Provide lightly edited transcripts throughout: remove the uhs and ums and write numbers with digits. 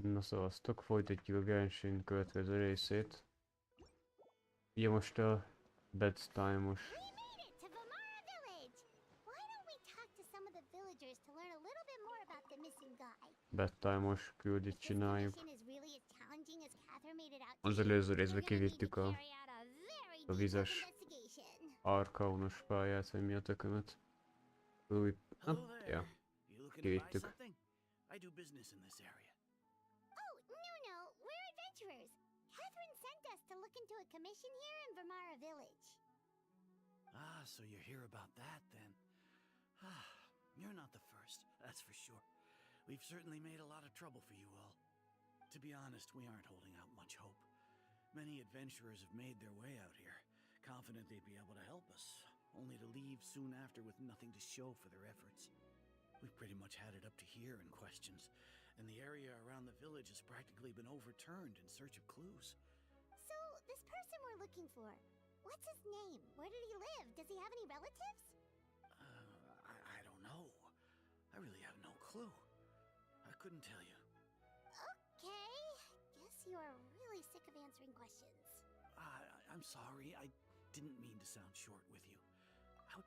Na szavaztok, folytatjuk a Genshin következő részét. Ugye most a bedtime-os bedtime-os küldit csináljuk. Az előző részben kivittük a vizes arkaunos pályát, vagy mi a tökömet. Új, ja, kivittük. I do business in this area. Oh, no, we're adventurers. Catherine sent us to look into a commission here in Vermara Village. Ah, so you're here about that then. Ah, you're not the first, that's for sure. We've certainly made a lot of trouble for you all. To be honest, we aren't holding out much hope. Many adventurers have made their way out here, confident they'd be able to help us, only to leave soon after with nothing to show for their efforts. We've pretty much had it up to here in questions, and the area around the village has practically been overturned in search of clues. So, this person we're looking for, what's his name? Where did he live? Does he have any relatives? I don't know. I really have no clue. I couldn't tell you. Okay, guess you're really sick of answering questions. I'm sorry, I didn't mean to sound short with you.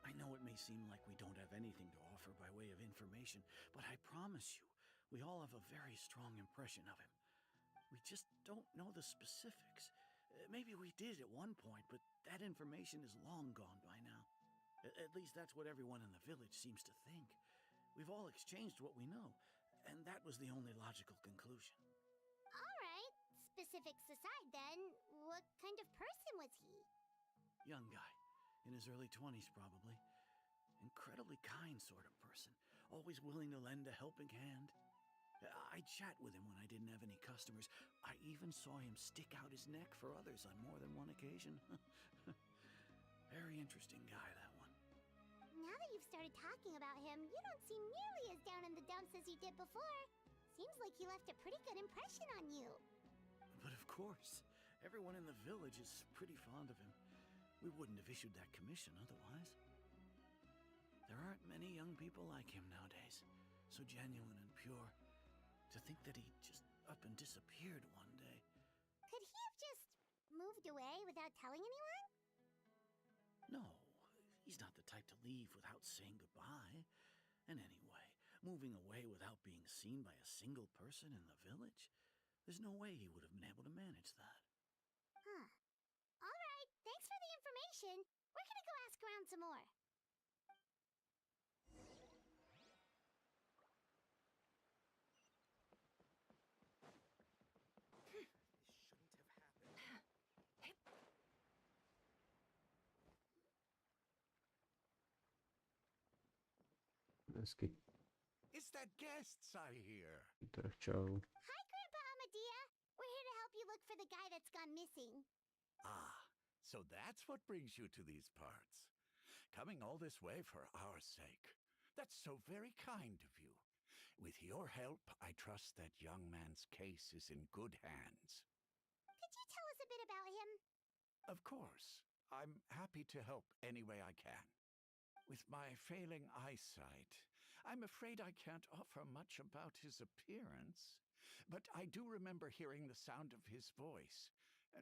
I know it may seem like we don't have anything to offer by way of information, but I promise you, we all have a very strong impression of him. We just don't know the specifics. Maybe we did at one point, but that information is long gone by now. At least that's what everyone in the village seems to think. We've all exchanged what we know, and that was the only logical conclusion. Alright, specifics aside then, what kind of person was he? Young guy. In his early 20s, probably. Incredibly kind sort of person, always willing to lend a helping hand. I'd chat with him when I didn't have any customers. I even saw him stick out his neck for others on more than one occasion. Very interesting guy, that one. Now that you've started talking about him, you don't seem nearly as down in the dumps as you did before. Seems like he left a pretty good impression on you. But of course, everyone in the village is pretty fond of him. We wouldn't have issued that commission otherwise. There aren't many young people like him nowadays, so genuine and pure. To think that he just up and disappeared one day. Could he have just moved away without telling anyone? No, he's not the type to leave without saying goodbye. And anyway, moving away without being seen by a single person in the village? There's no way he would have been able to manage that. Huh. Alright, thanks for the information. We're gonna go ask around some more. Ez ki It's that guests I hear. Ciao. Hi, Grandpa Amadea. We're here to help you look for the guy that's gone missing. Ah, so that's what brings you to these parts. Coming all this way for our sake. That's so very kind of you. With your help, I trust that young man's case is in good hands. Could you tell us a bit about him? Of course, I'm happy to help any way I can. With my failing eyesight, I'm afraid I can't offer much about his appearance. But I do remember hearing the sound of his voice.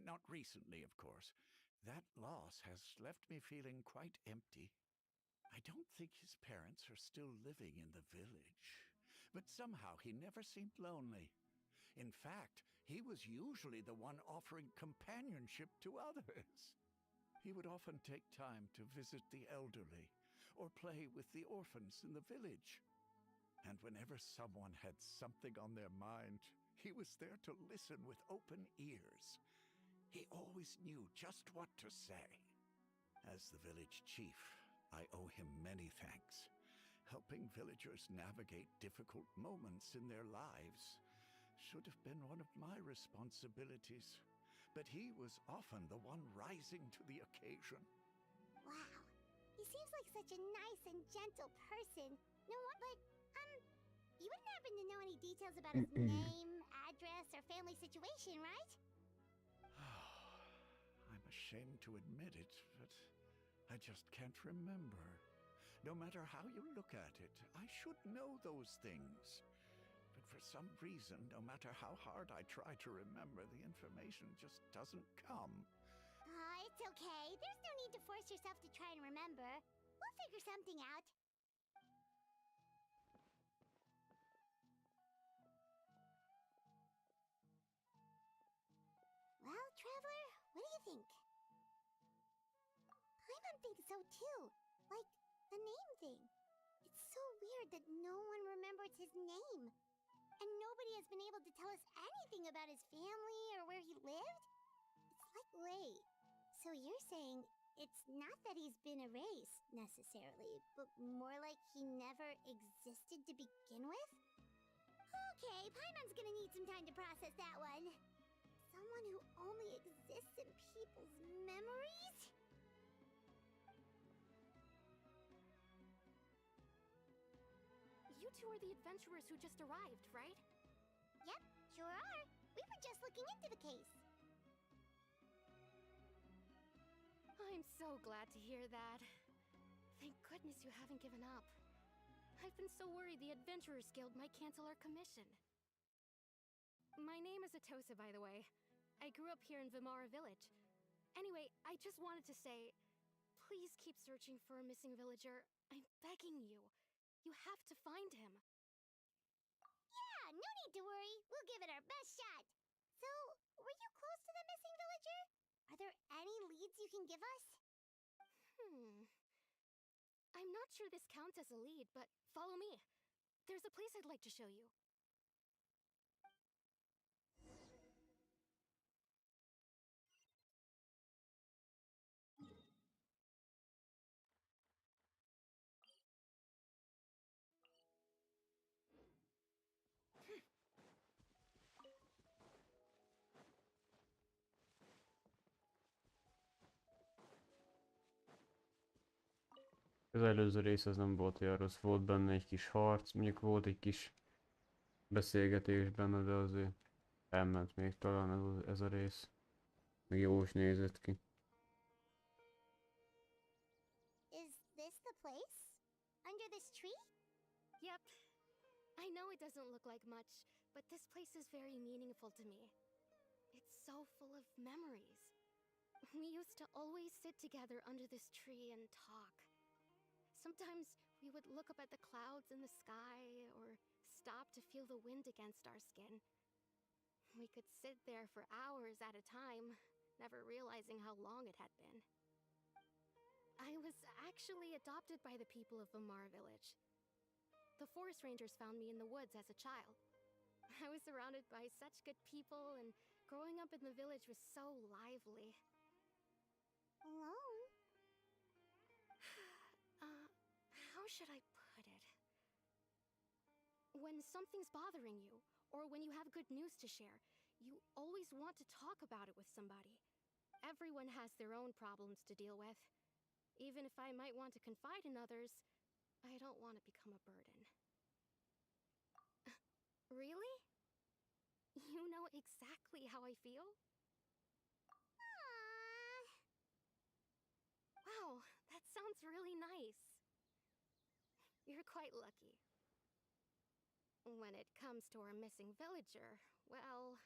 Not recently, of course. That loss has left me feeling quite empty. I don't think his parents are still living in the village. But somehow he never seemed lonely. In fact, he was usually the one offering companionship to others. He would often take time to visit the elderly or play with the orphans in the village. And whenever someone had something on their mind, he was there to listen with open ears. He always knew just what to say. As the village chief, I owe him many thanks. Helping villagers navigate difficult moments in their lives should have been one of my responsibilities. But he was often the one rising to the occasion. Wow. He seems like such a nice and gentle person. No one, but, you wouldn't happen to know any details about his name, address, or family situation, right? I'm ashamed to admit it, but I just can't remember. No matter how you look at it, I should know those things. But for some reason, no matter how hard I try to remember, the information just doesn't come. It's okay. There's no need to force yourself to try and remember. We'll figure something out. Well, Traveler, what do you think? Paimon thinks so too. Like, the name thing. It's so weird that no one remembers his name. And nobody has been able to tell us anything about his family or where he lived. It's like, wait, so you're saying it's not that he's been erased, necessarily, but more like he never existed to begin with? Okay, Paimon's gonna need some time to process that one. Someone who only exists in people's memories? You two are the adventurers who just arrived, right? Yep, sure are. We were just looking into the case. I'm so glad to hear that. Thank goodness you haven't given up. I've been so worried the Adventurers Guild might cancel our commission. My name is Atosa, by the way. I grew up here in Vimara Village. Anyway, I just wanted to say, please keep searching for a missing villager. I'm begging you. You have to find him. Yeah, no need to worry. We'll give it our best shot. So, were you close to the missing villager? Are there any leads you can give us? I'm not sure this counts as a lead, but follow me. There's a place I'd like to show you. Az előző rész az nem volt olyan rossz, volt benne egy kis harc, mondjuk volt egy kis beszélgetés benne, de azért elment még talán ez a rész. Még jó is nézett ki. Is this the place? Under this tree? Yep. I know it doesn't look like much, but this place is very meaningful to me. It's so full of memories. We used to always sit together under this tree and talk. Sometimes we would look up at the clouds in the sky, or stop to feel the wind against our skin. We could sit there for hours at a time, never realizing how long it had been. I was actually adopted by the people of Vimara Village. The forest rangers found me in the woods as a child. I was surrounded by such good people, and growing up in the village was so lively. Alone? How should I put it? When something's bothering you, or when you have good news to share, you always want to talk about it with somebody. Everyone has their own problems to deal with. Even if I might want to confide in others, I don't want to become a burden. Really? You know exactly how I feel? Aww. Wow, that sounds really nice. You're quite lucky. When it comes to our missing villager, well,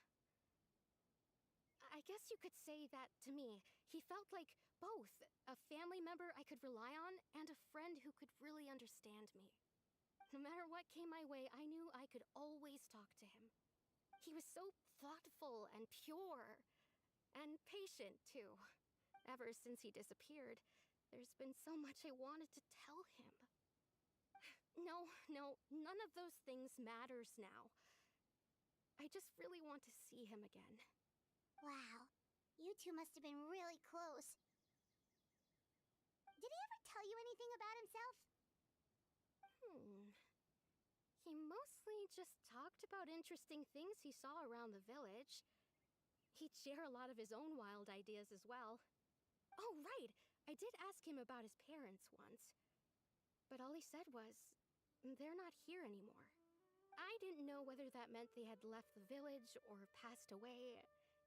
I guess you could say that to me. He felt like both a family member I could rely on and a friend who could really understand me. No matter what came my way, I knew I could always talk to him. He was so thoughtful and pure, and patient too. Ever since he disappeared, there's been so much I wanted to tell him. No, none of those things matters now. I just really want to see him again. Wow, you two must have been really close. Did he ever tell you anything about himself? He mostly just talked about interesting things he saw around the village. He'd share a lot of his own wild ideas as well. Oh, right! I did ask him about his parents once. But all he said was, they're not here anymore. I didn't know whether that meant they had left the village or passed away,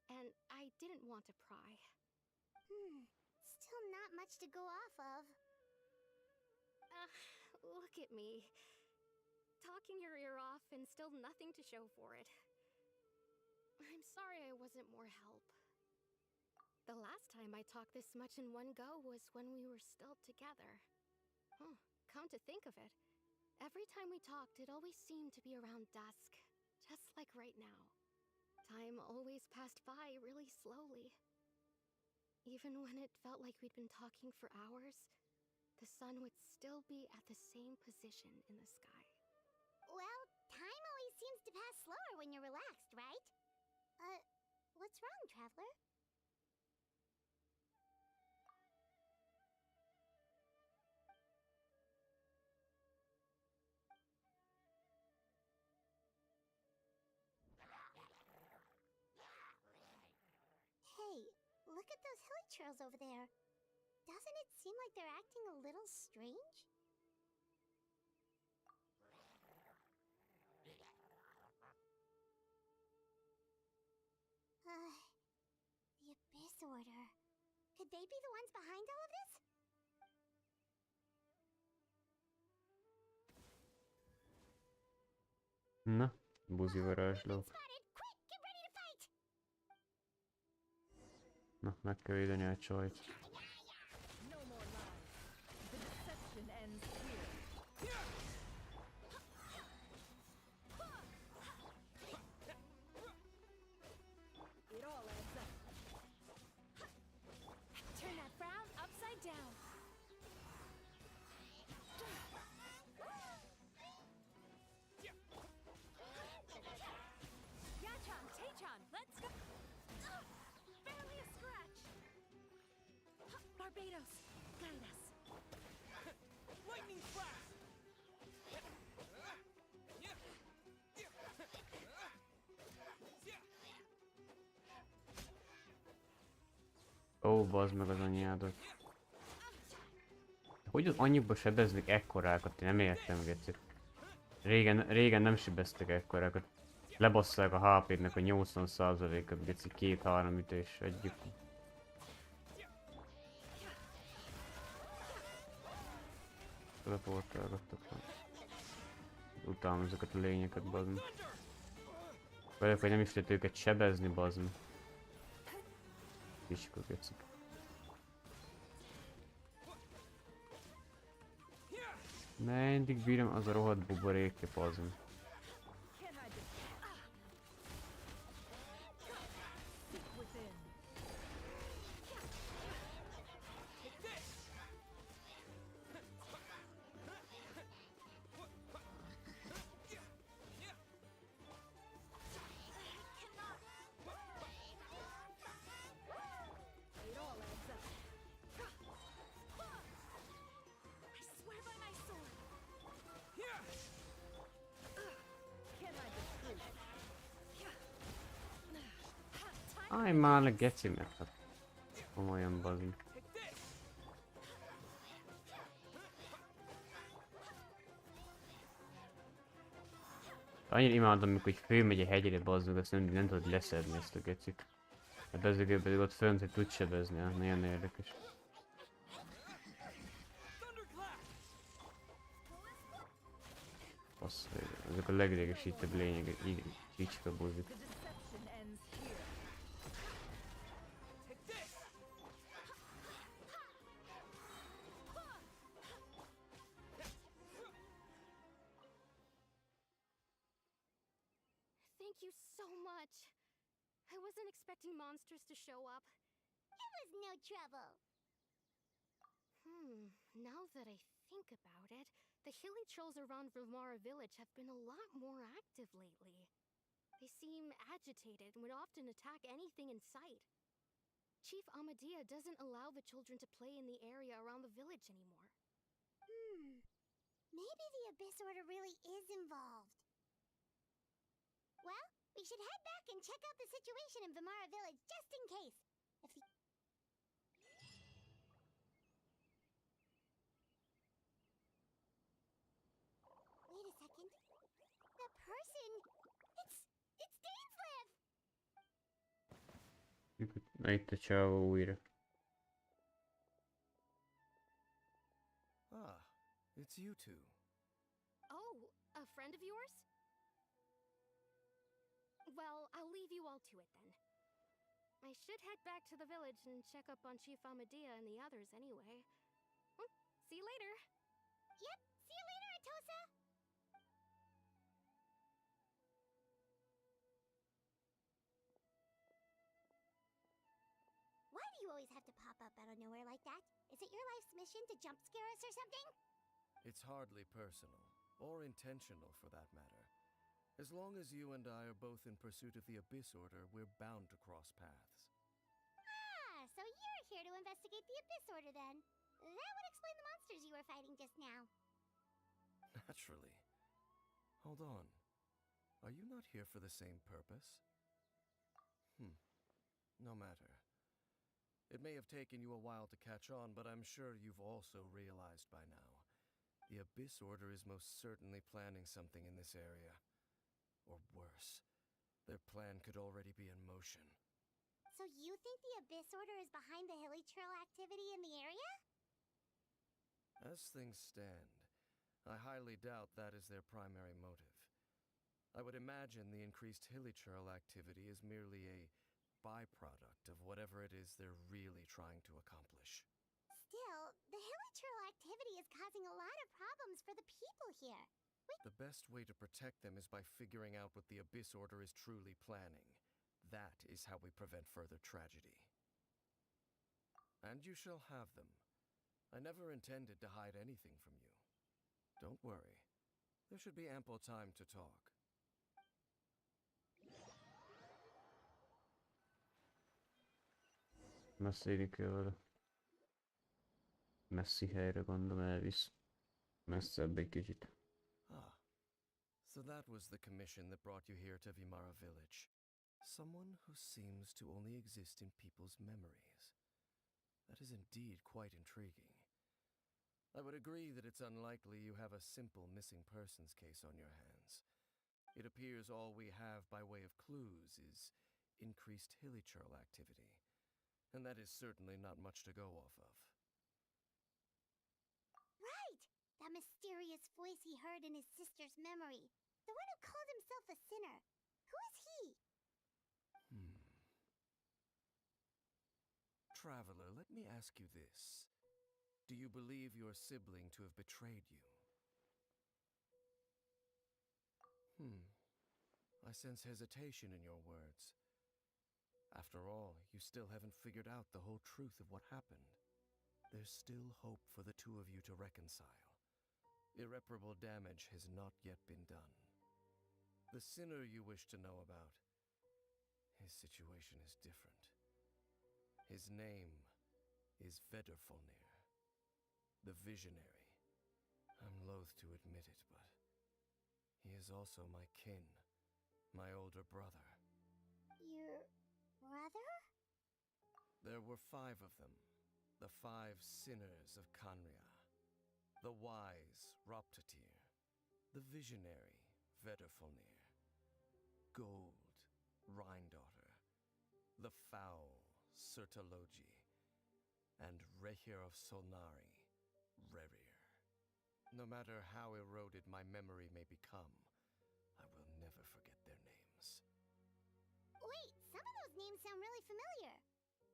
and I didn't want to pry. Still not much to go off of. Look at me. talking your ear off and still nothing to show for it. I'm sorry I wasn't more help. The last time I talked this much in one go was when we were still together. Oh, come to think of it, every time we talked, it always seemed to be around dusk, just like right now. Time always passed by really slowly. Even when it felt like we'd been talking for hours, the sun would still be at the same position in the sky. Well, time always seems to pass slower when you're relaxed, right? What's wrong, Traveler? Hey, look at those hilly trails over there. Doesn't it seem like they're acting a little strange? The Abyss Order. Could they be the ones behind all of this? Na, buzi varázslók. Spotted! Quick, get ready to fight! Na, meg kell védeni a csajt. No more lies. The deception ends here. It all adds up. Turn that frown upside down. Yachan, Tachan, let's go. Barely a scratch. Barbados, guide us. Lightning flash! Ó, bazd meg az anyádat. Hogy az annyiba sebeznek ekkorákat? Én nem értem, geci. Régen nem sebeztek ekkorákat. Lebasszák a HP-nek a 80%-ot, geci, 2-3 ütés egyik. Teleportálgattak van. Utálom ezeket a lényeket, bazd meg. Vagyok, hogy nem is lehet őket sebezni, bazd meg. Kicsikor, gecik. Mindig bírom az a rohadt buborékja, bazd meg. Can't hide this. Seek within. It all adds up. I swear by my sword. Can't hide this truth. Állj már le, geci, meg hát. Komolyan, bazd meg. Annyira imádom, amikor így fölmegy a hegyre, bazd meg, azt nem tudod leszedni ezt a gecit. A bezegő pedig ott fönt, hogy tud sebezni, hát nagyon érdekes. Bassza, ezek a legrégesítebb lények, így kicsika buzik. The deception ends here. Thank you so much. I wasn't expecting monsters to show up. It was no trouble. Now that I think about it, the hilly trolls around Vimara village have been a lot more active lately. They seem agitated and would often attack anything in sight. Chief Amadea doesn't allow the children to play in the area around the village anymore. Maybe the Abyss Order really is involved. Well, we should head back and check out the situation in Vimara village just in case. If the... Wait a second. The person... It's Dainslev! Na itt a csávó újra. Ah, it's you two. Oh, a friend of all to it then. I should head back to the village and check up on Chief Amadea and the others anyway. See you later. Yep, see you later, Atosa! Why do you always have to pop up out of nowhere like that? Is it your life's mission to jump scare us or something? It's hardly personal, or intentional for that matter. As long as you and I are both in pursuit of the Abyss Order, we're bound to cross paths. Ah, so you're here to investigate the Abyss Order then. That would explain the monsters you were fighting just now. Naturally. Hold on. Are you not here for the same purpose? No matter. It may have taken you a while to catch on, but I'm sure you've also realized by now. The Abyss Order is most certainly planning something in this area. Or worse, their plan could already be in motion. So you think the Abyss Order is behind the hilly trail activity in the area? As things stand, I highly doubt that is their primary motive. I would imagine the increased hilly trail activity is merely a byproduct of whatever it is they're really trying to accomplish. Still, the hilly trail activity is causing a lot of problems for the people here. The best way to protect them is by figuring out what the Abyss Order is truly planning. That is how we prevent further tragedy. And you shall have them. I never intended to hide anything from you. Don't worry. There should be ample time to talk. Beszélni kell vele. Messzi helyre gondolom elvisz. Messzebb egy kicsit. So that was the commission that brought you here to Vimara Village. Someone who seems to only exist in people's memories. That is indeed quite intriguing. I would agree that it's unlikely you have a simple missing persons case on your hands. It appears all we have by way of clues is increased hilly trail activity, and that is certainly not much to go off of. Right! That mysterious voice he heard in his sister's memory. The one who called himself a sinner. Who is he? Traveler, let me ask you this. Do you believe your sibling to have betrayed you? I sense hesitation in your words. After all, you still haven't figured out the whole truth of what happened. There's still hope for the two of you to reconcile. Irreparable damage has not yet been done. The sinner you wish to know about, his situation is different. His name is Vedrfolnir, the Visionary. I'm loath to admit it, but he is also my kin, my older brother. Your brother? There were 5 of them, the 5 sinners of Kanria. The wise, Roptatir. The visionary, Vedrfolnir. Gold, Rhindaughter. The foul, Sertologi. And Rehir of Solnari, Rerir. No matter how eroded my memory may become, I will never forget their names. Wait, some of those names sound really familiar.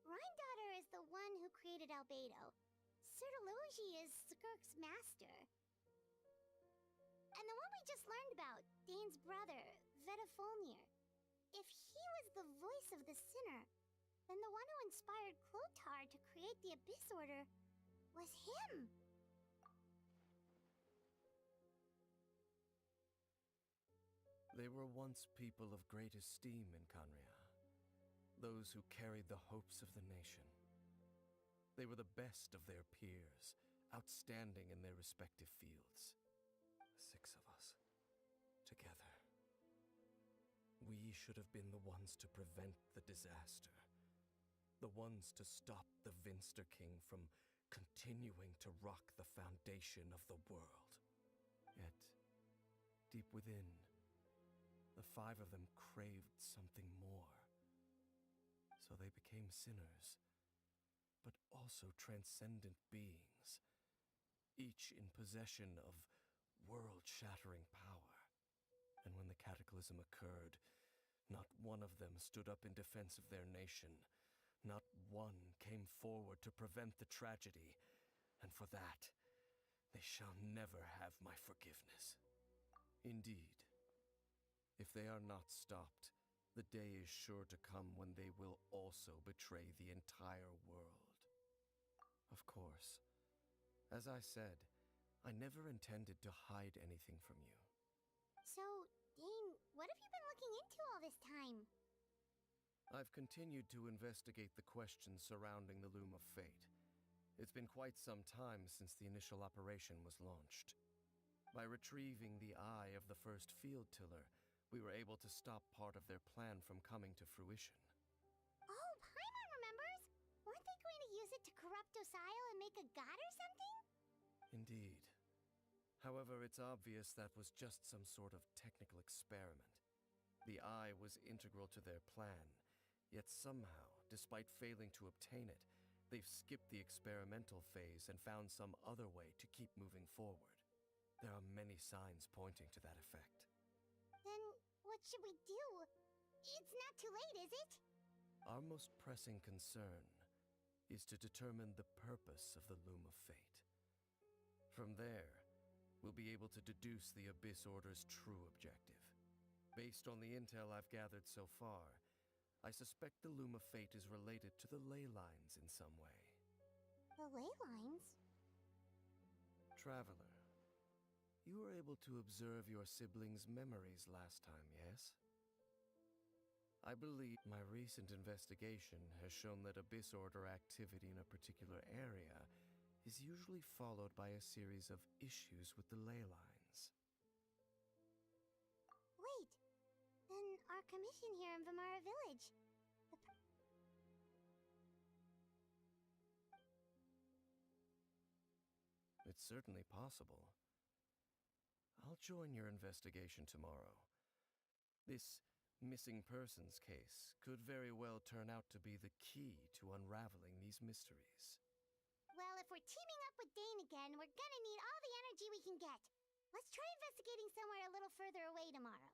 Rhindaughter is the one who created Albedo. Sertologi is Skirk's master. And the one we just learned about, Dane's brother, Vedrfolnir. If he was the voice of the sinner, then the one who inspired Clotar to create the Abyss Order was him. They were once people of great esteem in Kanria. Those who carried the hopes of the nation. They were the best of their peers, outstanding in their respective fields. 6 of us, together. We should have been the ones to prevent the disaster. The ones to stop the Vinster King from continuing to rock the foundation of the world. Yet, deep within, the 5 of them craved something more. So they became sinners, but also transcendent beings, each in possession of world-shattering power. And when the cataclysm occurred, not one of them stood up in defense of their nation. Not one came forward to prevent the tragedy, and for that, they shall never have my forgiveness. Indeed, if they are not stopped, the day is sure to come when they will also betray the entire world. Of course, as I said, I never intended to hide anything from you. So, Dane, what have you been looking into all this time? I've continued to investigate the questions surrounding the Loom of Fate. It's been quite some time since the initial operation was launched. By retrieving the eye of the first field tiller, we were able to stop part of their plan from coming to fruition. Oh, Paimon remembers! Weren't they going to use it to corrupt Osile and make a god or something? Indeed. However, it's obvious that was just some sort of technical experiment. The eye was integral to their plan, yet somehow, despite failing to obtain it, they've skipped the experimental phase and found some other way to keep moving forward. There are many signs pointing to that effect. Then, what should we do? It's not too late, is it? Our most pressing concern is to determine the purpose of the Loom of Fate. From there, we'll be able to deduce the Abyss Order's true objective. Based on the intel I've gathered so far, I suspect the Loom of Fate is related to the ley lines in some way. The ley lines? Traveler, you were able to observe your siblings' memories last time, yes? I believe my recent investigation has shown that Abyss Order activity in a particular area is usually followed by a series of issues with the ley lines. Wait, then our commission here in Vimara Village. It's certainly possible. I'll join your investigation tomorrow. This missing persons case could very well turn out to be the key to unraveling these mysteries. Well, if we're teaming up with Dane again, we're gonna need all the energy we can get. Let's try investigating somewhere a little further away tomorrow.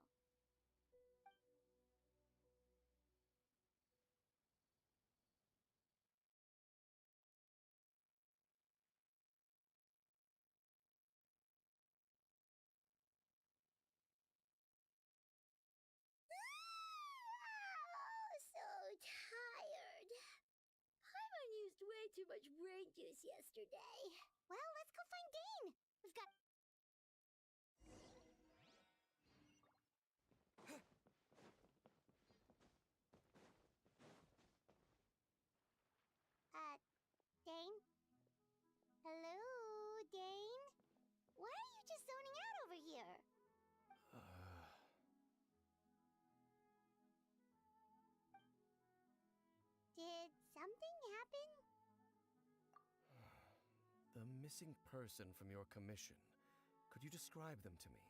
So tired. Paimon used way too much brain juice yesterday. Well, let's go find Dane. We've got... Dane? Hello, Dane? Why are you just zoning out over here? Did something happen? The missing person from your commission. Could you describe them to me?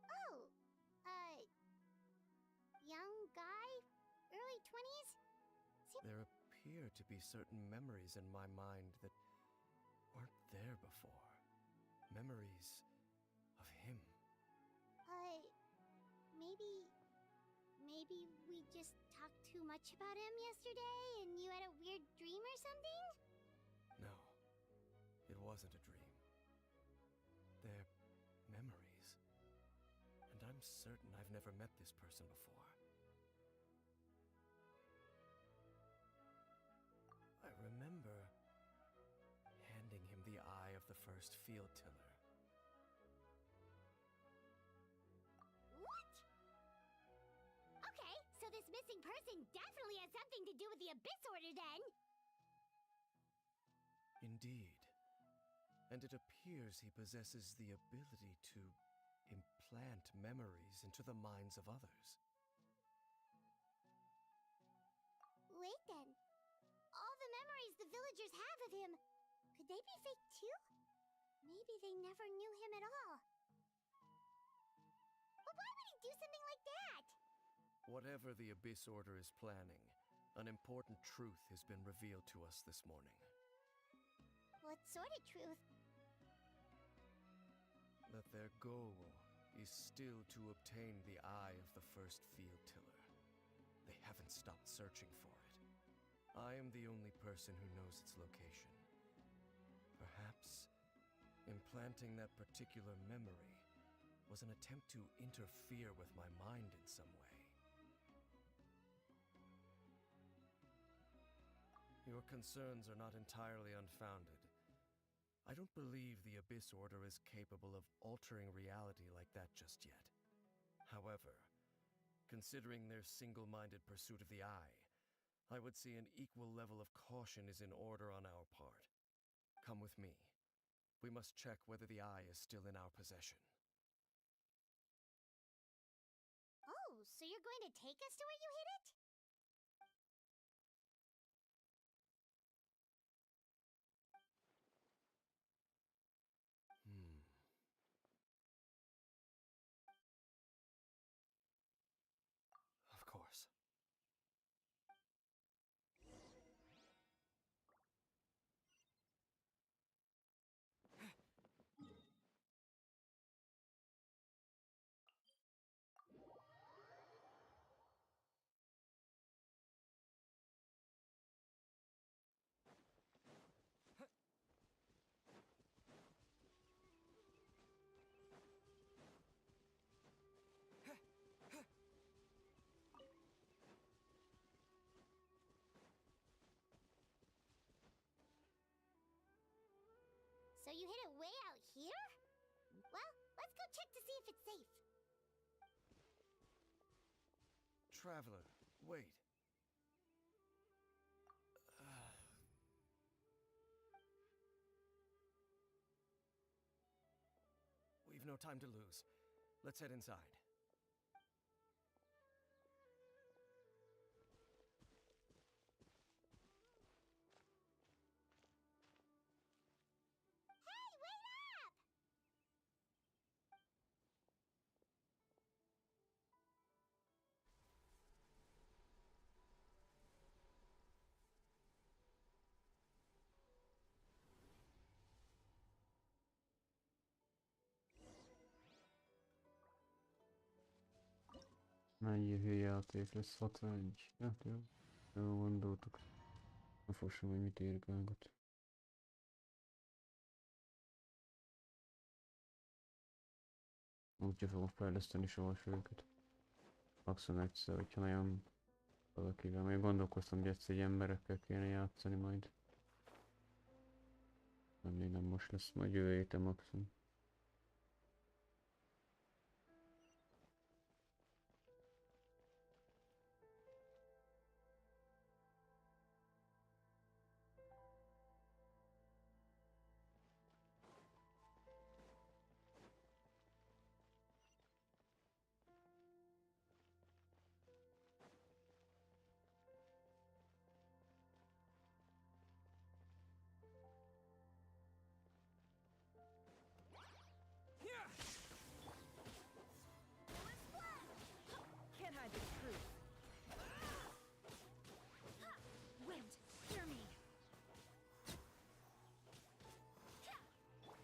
Oh, young guy? Early 20s? There appear to be certain memories in my mind that weren't there before. Memories of him. Maybe we just talked too much about him yesterday and you had a weird dream or something? No, it wasn't a dream. They're memories. And I'm certain I've never met this person before. I remember handing him the eye of the first field tiller. What? Okay, so this missing person definitely has something to do with the Abyss Order then! Indeed. And it appears he possesses the ability to implant memories into the minds of others. Wait then. All the memories the villagers have of him, could they be fake too? Maybe they never knew him at all. But why would he do something like that? Whatever the Abyss Order is planning, an important truth has been revealed to us this morning. What sort of truth? That their goal is still to obtain the eye of the first field tiller. stopped searching for it. I am the only person who knows its location. Perhaps implanting that particular memory was an attempt to interfere with my mind in some way. Your concerns are not entirely unfounded. I don't believe the Abyss Order is capable of altering reality like that just yet. However, considering their single-minded pursuit of the Eye, I would say an equal level of caution is in order on our part. Come with me. We must check whether the Eye is still in our possession. Oh, so you're going to take us to where you hid it? Of course. So you hid it way out here? Well, let's go check to see if it's safe. Traveler, wait. We've no time to lose. Let's head inside. Hey, wait up! Mennyi jövő játék lesz 61. Hát jó. Jó gondoltuk. A fosom, hogy mit írgálgat. Úgyhogy fogom fejleszteni sohasem őket. Maximum egyszer, hogyha nagyon valakivel. Még gondolkoztam, hogy egyszer egy emberekkel kéne játszani majd. Még nem most lesz, majd jövő héten maximum. Can't hide the truth. Wind, hear me.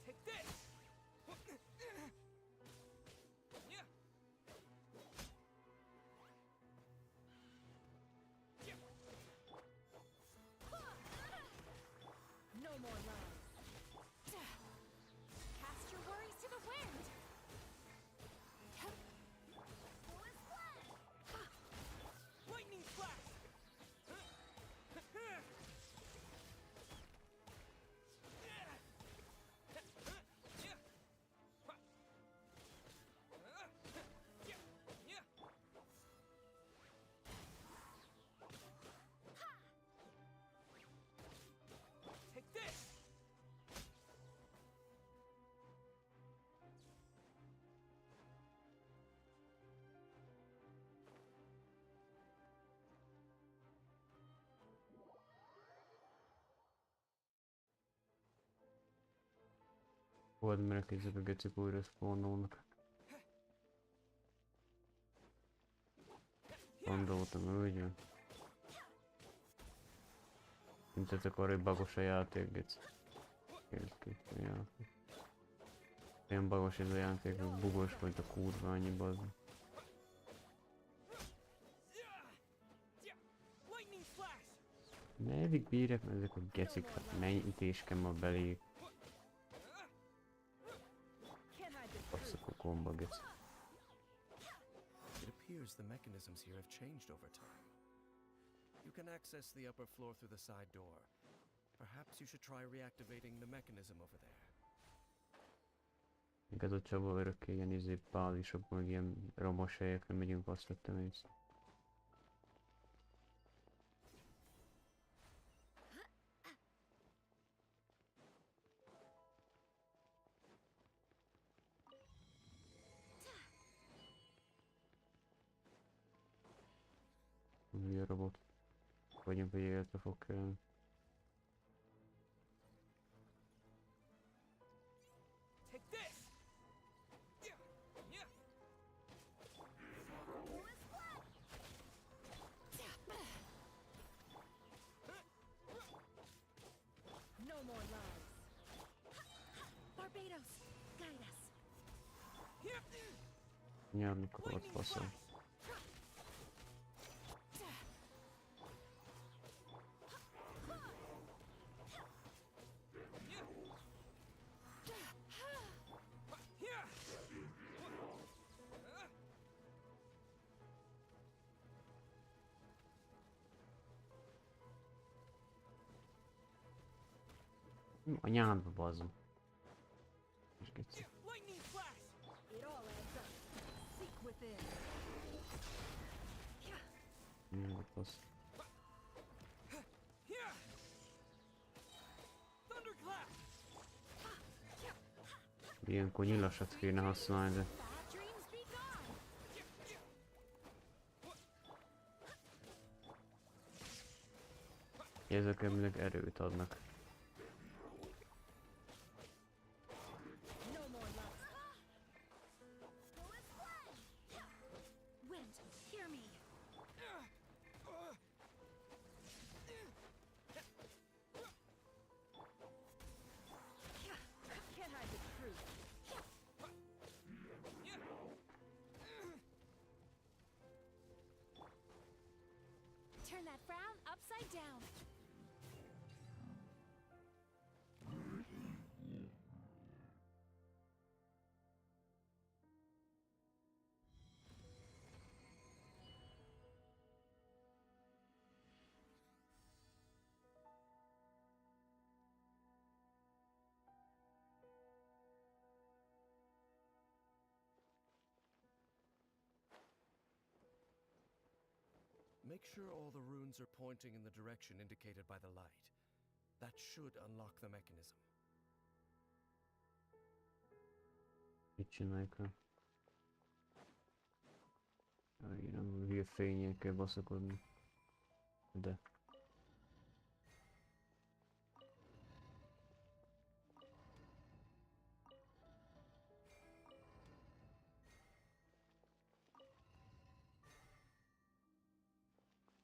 Take this! No more lies. Cast your worries to the wind. Lightning flash! Take this! Volt minek ezek a gecik újra spawnolnak. Gondoltam, hogy van. Mint ez a karibagos a játék, geci. Készképpen játék. Ilyen bagos ez a játék, hogy bugos vagy a kurva annyi bazd. slash. Meddig bírják meg ezek a gecik? Hát mennyi ütés kell ma belé? Can't hide the truth. Basszak a komba geci. It appears the mechanisms here have changed over time. You can access the upper floor through the side door. Perhaps you should try reactivating the mechanism over there. Igaz a Csaba örökké ilyen bálisok, meg ilyen romos helyekre megyünk, azt vettem észre. Mi a robot? Vagyunk, hogy életre fog kerülni. Take this. Yeah. Yeah. No more lies. Barbados, guide us. Here. Nyárni kapott Lightning faszom. flash. Yeah. Anyádba bazzom. És geci. Lightning flash. It all adds up. Seek within. Nyárba fasz. Here. Thunderclap. Ilyenkor nyilasat kéne használni, de... Bad dreams be gone. Ezek emlék erőt adnak. No more lies. Wind, hear me. Can't hide the truth. Turn that frown upside down. Make sure all the runes are pointing in the direction indicated by the light. That should unlock the mechanism. Mit csináljuk rá? Nem hülye fényel kell baszakodni. De...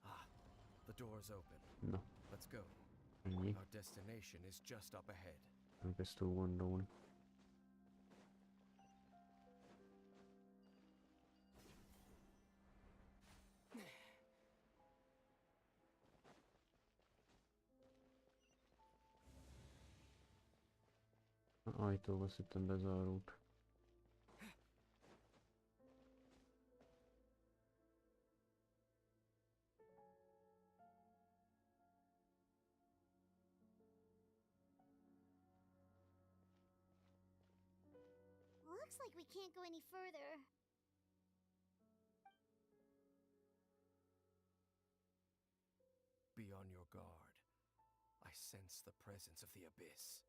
Ah, the door's open. Na, Let's go. ennyi. Our destination is just up ahead. Nem kezd túl gondolni. Ajtóba szüttem bezárult. Looks like we can't go any further. Be on your guard. I sense the presence of the abyss.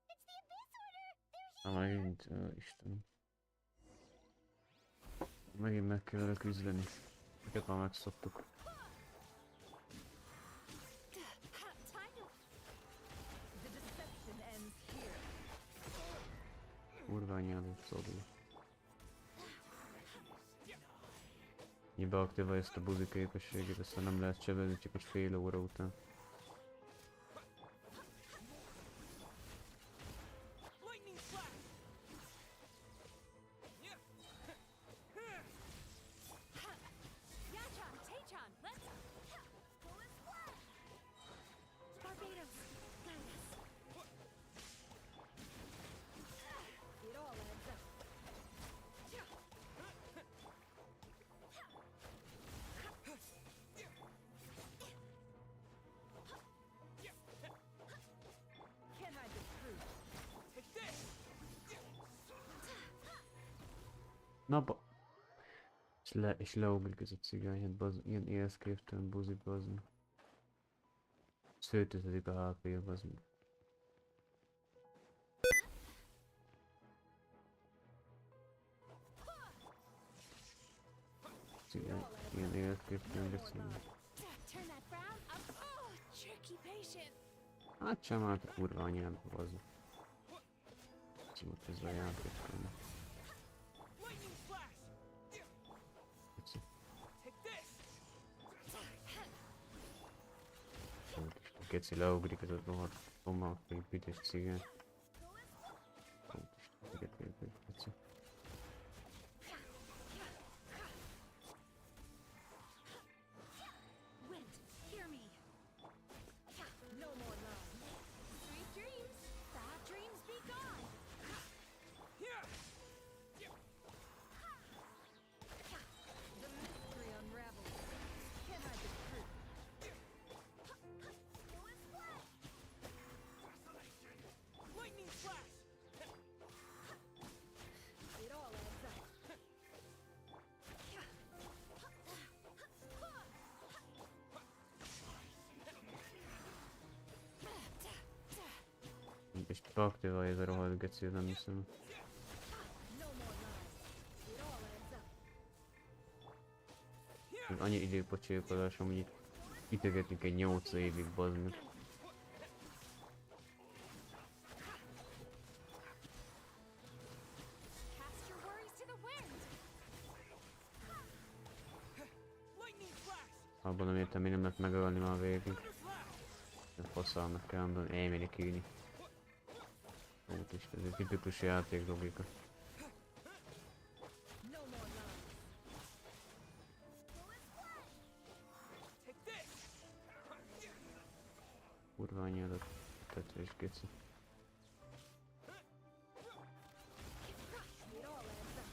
It's the Abyss Order! They're Na here! megint, Istenem. Megint meg kell vele küzdeni. Őket már megszoktuk. Time to... The deception ends here. Kurva anyádat szorul. Beaktiválja ezt a buzi képességét, aztán nem lehet csebezni csak egy fél óra után. Lightning flash. Yeah. Na és leugrik ez a cigány, hát ilyen élszképtelen buzi bazd. Szőtözetik a HP-ja bazd. Cigány, ilyen élszképtelen beszélni. Turn that frown up. Oh, tricky patient. Hát sem állt a kurva anyád bazd. Szóval ez a játék. Lightning flash! Kicsi. Take this! Keci leugrik ez a rohadt tomahawk vagy büdös cigány. Keci. Wind, hear me. No more love. Sweet dreams. Bad dreams be gone. Here! The mystery unravels. Can't hide the truth. Lightning flash! It all adds up. És beaktiválja ez a rohadt geci, nem hiszem. No more lies. It all adds up. Annyi időpocsékolás, amúgy itt itegetünk egy 8 évig, bazd meg. Cast your worries to the wind. Lightning flash! Abban nem értem, mi nem lehet megölni már végig. Thunder flash! A faszalnak kell mondani, elmenni kűni. Úgyis ez egy tipikus játék logika. No more lies. Take this! Kurva anyádat, tetvés geci. It all adds up.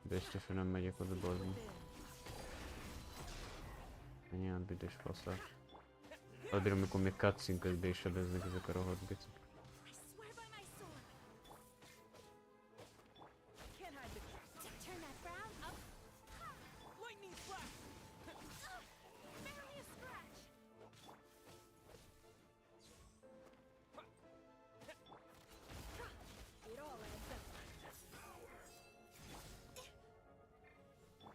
Biztosan nem megyek oda, bazd meg. Anyád büdös faszák. Addig, amikor még cutscene közben is sebeznek ezek a rohadt gecik. I swear by my sword. Can't hide the turn that frown up. Lightning flash! Barely a scratch. It all adds up.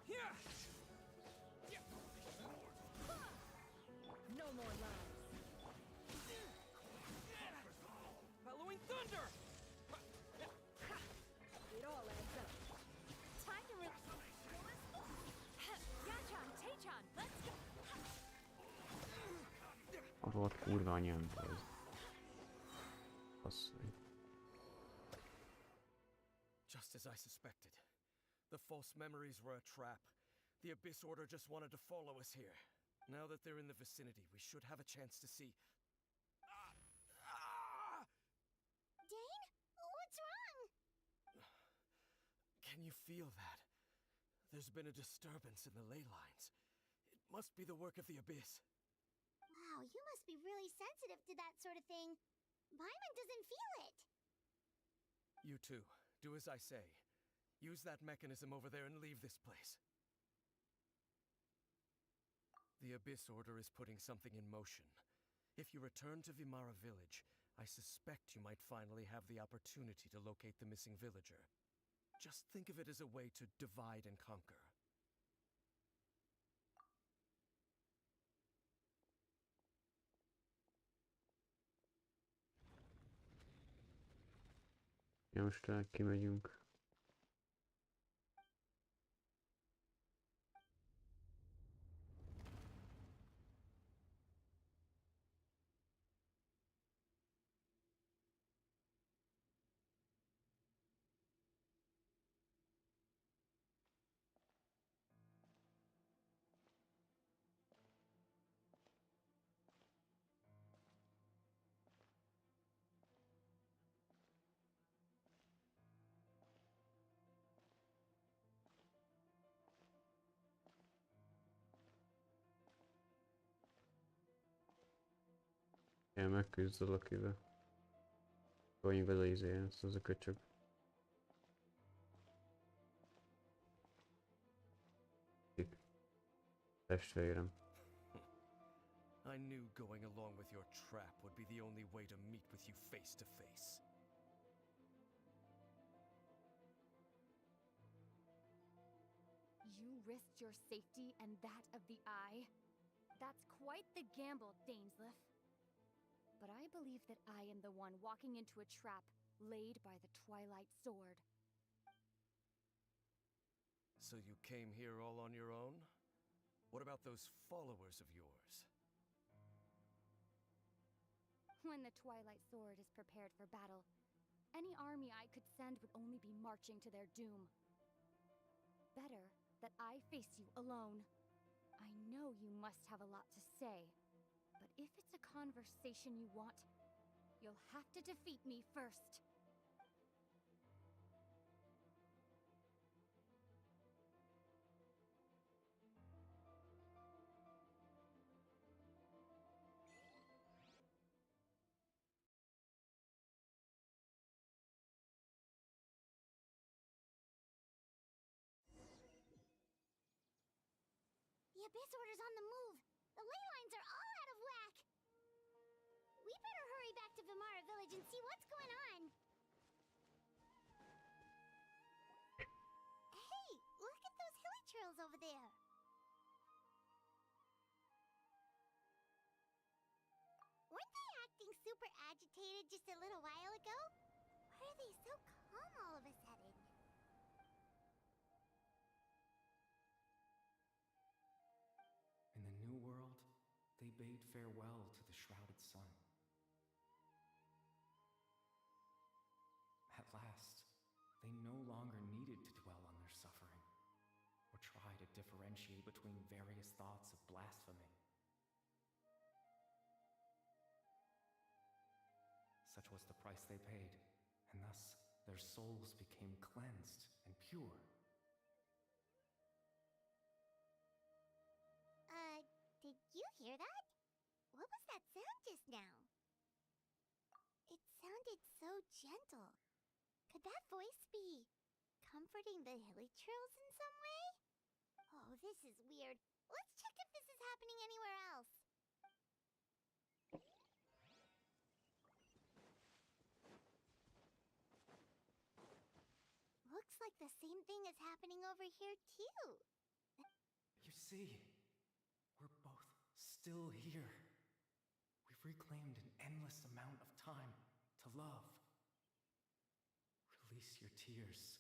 Here! No more lies. Following thunder! It all adds up. Time to Yachan, Tachan, let's go. A rohadt kurva anyád, bazd. Basszony. Just as I suspected. The false memories were a trap. The Abyss Order just wanted to follow us here. Now that they're in the vicinity, we should have a chance to see. Dane? What's wrong? Can you feel that? There's been a disturbance in the ley lines. It must be the work of the Abyss. Wow, you must be really sensitive to that sort of thing. Paimon doesn't feel it. You too. Do as I say. Use that mechanism over there and leave this place. The Abyss Order is putting something in motion. If you return to Vimara village, I suspect you might finally have the opportunity to locate the missing villager. Just think of it as a way to divide and conquer. Ja, most kimegyünk. Én megküzd valakivel. Vagy vele izé, ez az a köcsög. Testvérem. I knew going along with your trap would be the only way to meet with you face to face. You risked your safety and that of the Eye? That's quite the gamble, Dainsleif. But I believe that I am the one walking into a trap laid by the Twilight Sword. So you came here all on your own? What about those followers of yours? When the Twilight Sword is prepared for battle, any army I could send would only be marching to their doom. Better that I face you alone. I know you must have a lot to say, but if it's a conversation you want, you'll have to defeat me first. The Abyss Order's on the move. The ley lines are all out of whack. We better hurry back to Vimara Village and see what's going on. Hey, look at those hilly trails over there. Weren't they acting super agitated just a little while ago? Why are they so calm all of a sudden? In the New World, they bade farewell to the shrouded sun. At last, they no longer needed to dwell on their suffering, or try to differentiate between various thoughts of blasphemy. Such was the price they paid, and thus their souls became cleansed and pure. Did you hear that? What was that sound just now? It sounded so gentle. Could that voice be comforting the hilly trails in some way? Oh, this is weird. Let's check if this is happening anywhere else. Looks like the same thing is happening over here, too. You see, we're both still here. We've reclaimed an endless amount of time to love. Release your tears.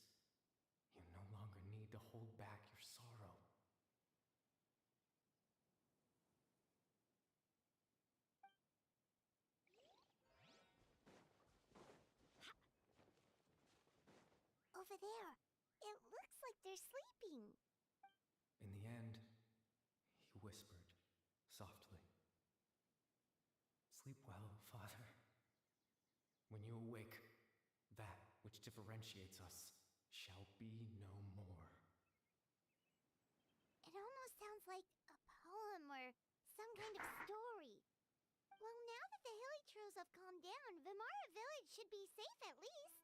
You no longer need to hold back your sorrow. Over there. It looks like they're sleeping. In the end, he whispered softly, "Sleep well, Father. When you awake, that which differentiates us shall be no more." It almost sounds like a poem or some kind of story. Well, now that the hilly trails have calmed down, Vimara Village should be safe at least.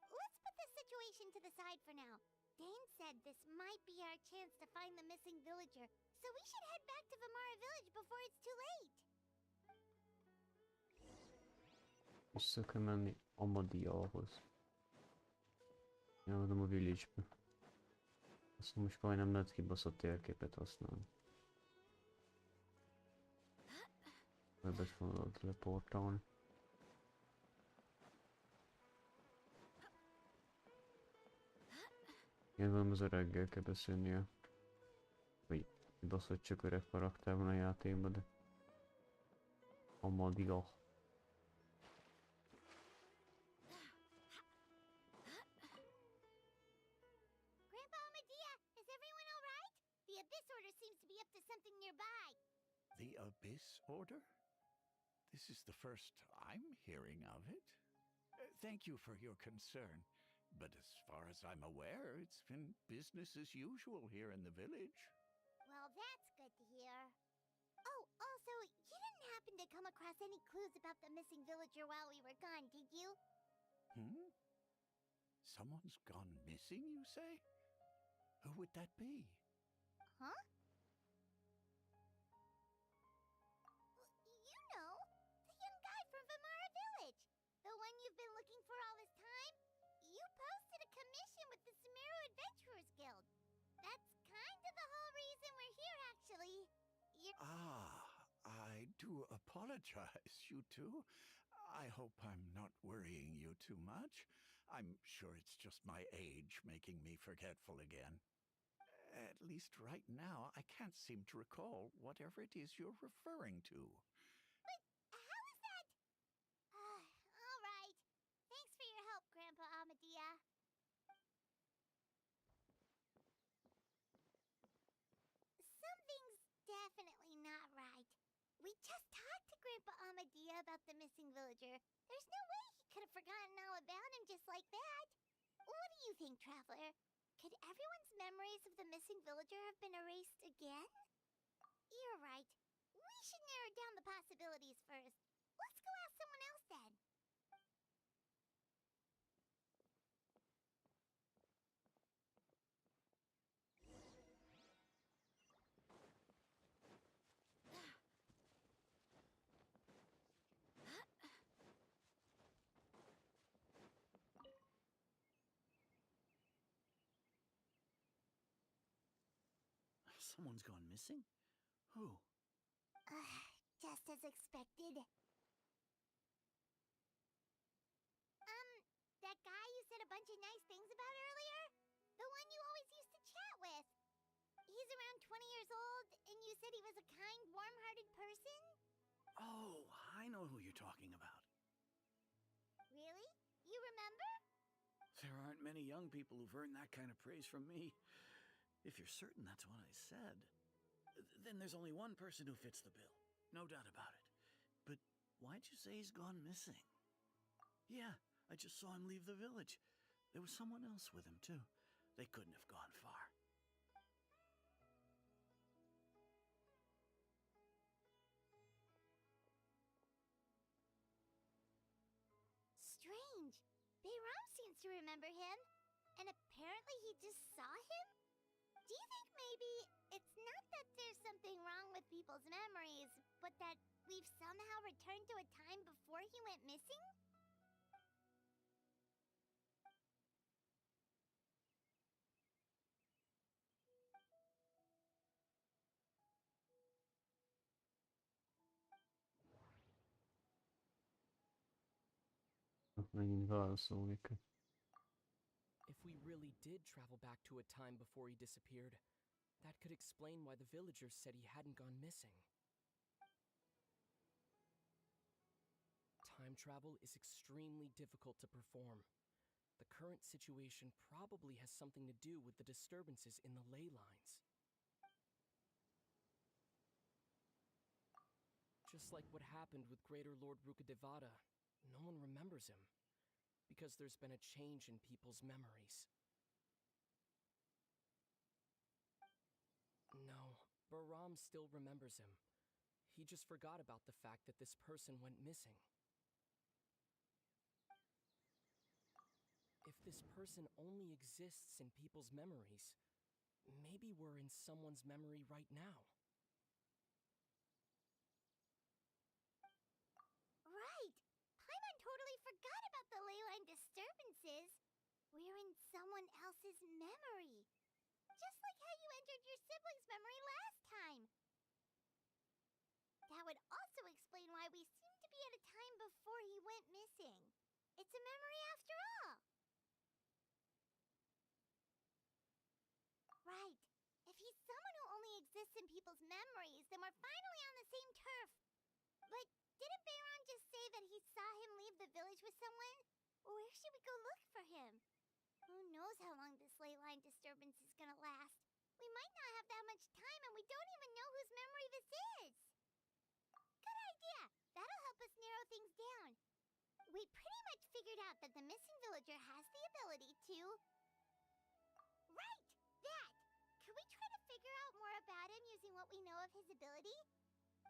Let's put this situation to the side for now. Dane said this might be our chance to find the missing villager, so we should head back to Vimara Village before it's too late. Vissza kell menni Amadiahoz. Elmondom a village-be. Azt most majdnem lehet kibaszott térképet használni. Ebbet fogod leportálni. Én van az öreggel kell beszélnie. Vagy kibaszott csak öreg karakter van a játékban, de... Amadia. Grandpa Amadea, is everyone alright? The Abyss Order seems to be up to something nearby. The Abyss Order? This is the first I'm hearing of it. Thank you for your concern, but as far as I'm aware, it's been business as usual here in the village. Well, that's good to hear. Oh, also, you didn't happen to come across any clues about the missing villager while we were gone, did you? Hmm? Someone's gone missing, you say? Who would that be? Huh? Adventurers Guild. That's kind of the whole reason we're here, actually. I do apologize, you two. I hope I'm not worrying you too much. I'm sure it's just my age making me forgetful again. At least right now, I can't seem to recall whatever it is you're referring to. But how is that? All right. Thanks for your help, Grandpa Amadea. Something's definitely not right. We just talked to Grandpa Amadea about the missing villager. There's no way he could have forgotten all about him just like that. What do you think, Traveler? Could everyone's memories of the missing villager have been erased again? You're right. We should narrow down the possibilities first. Let's go ask someone else then. Someone's gone missing? Who? Just as expected. That guy you said a bunch of nice things about earlier? The one you always used to chat with. He's around 20 years old, and you said he was a kind, warm-hearted person? Oh, I know who you're talking about. Really? You remember? There aren't many young people who've earned that kind of praise from me. If you're certain that's what I said, then there's only one person who fits the bill. No doubt about it. But why'd you say he's gone missing? Yeah, I just saw him leave the village. There was someone else with him, too. They couldn't have gone far. Strange. Bayram seems to remember him. And apparently he just saw him? Do you think maybe it's not that there's something wrong with people's memories, but that we've somehow returned to a time before he went missing? Megint válaszolni. If we really did travel back to a time before he disappeared, that could explain why the villagers said he hadn't gone missing. Time travel is extremely difficult to perform. The current situation probably has something to do with the disturbances in the ley lines. Just like what happened with Greater Lord Rukkhadevata, no one remembers him, because there's been a change in people's memories. No, Bahram still remembers him. He just forgot about the fact that this person went missing. If this person only exists in people's memories, maybe we're in someone's memory right now. Right! Paimon totally forgot about the ley line disturbances. We're in someone else's memory. Just like how you entered your sibling's memory last time. That would also explain why we seem to be at a time before he went missing. It's a memory after all. Right. If he's someone who only exists in people's memories, then we're finally on the same turf. But didn't Bayron just say that he saw him leave the village with someone? Where should we go look for him? Who knows how long this ley line disturbance is gonna last? We might not have that much time, and we don't even know whose memory this is. Good idea! That'll help us narrow things down. We pretty much figured out that the missing villager has the ability to... Right! That! Could we try to figure out more about him using what we know of his ability?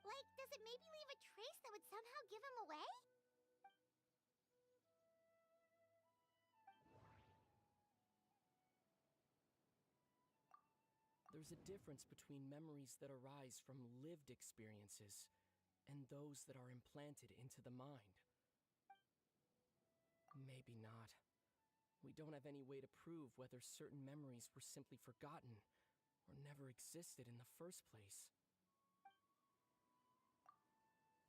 Like, does it maybe leave a trace that would somehow give him away? There's a difference between memories that arise from lived experiences and those that are implanted into the mind. Maybe not. We don't have any way to prove whether certain memories were simply forgotten or never existed in the first place.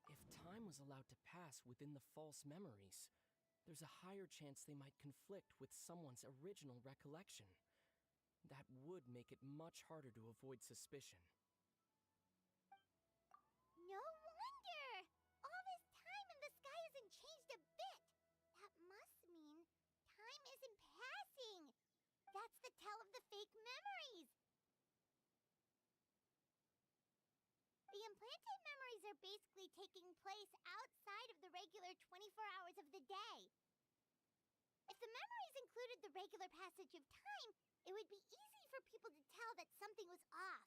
If time was allowed to pass within the false memories, there's a higher chance they might conflict with someone's original recollection. That would make it much harder to avoid suspicion. No wonder! All this time and the sky hasn't changed a bit! That must mean time isn't passing! That's the tell of the fake memories! The implanted memories are basically taking place outside of the regular 24 hours of the day. If the memories included the regular passage of time, it would be easy for people to tell that something was off.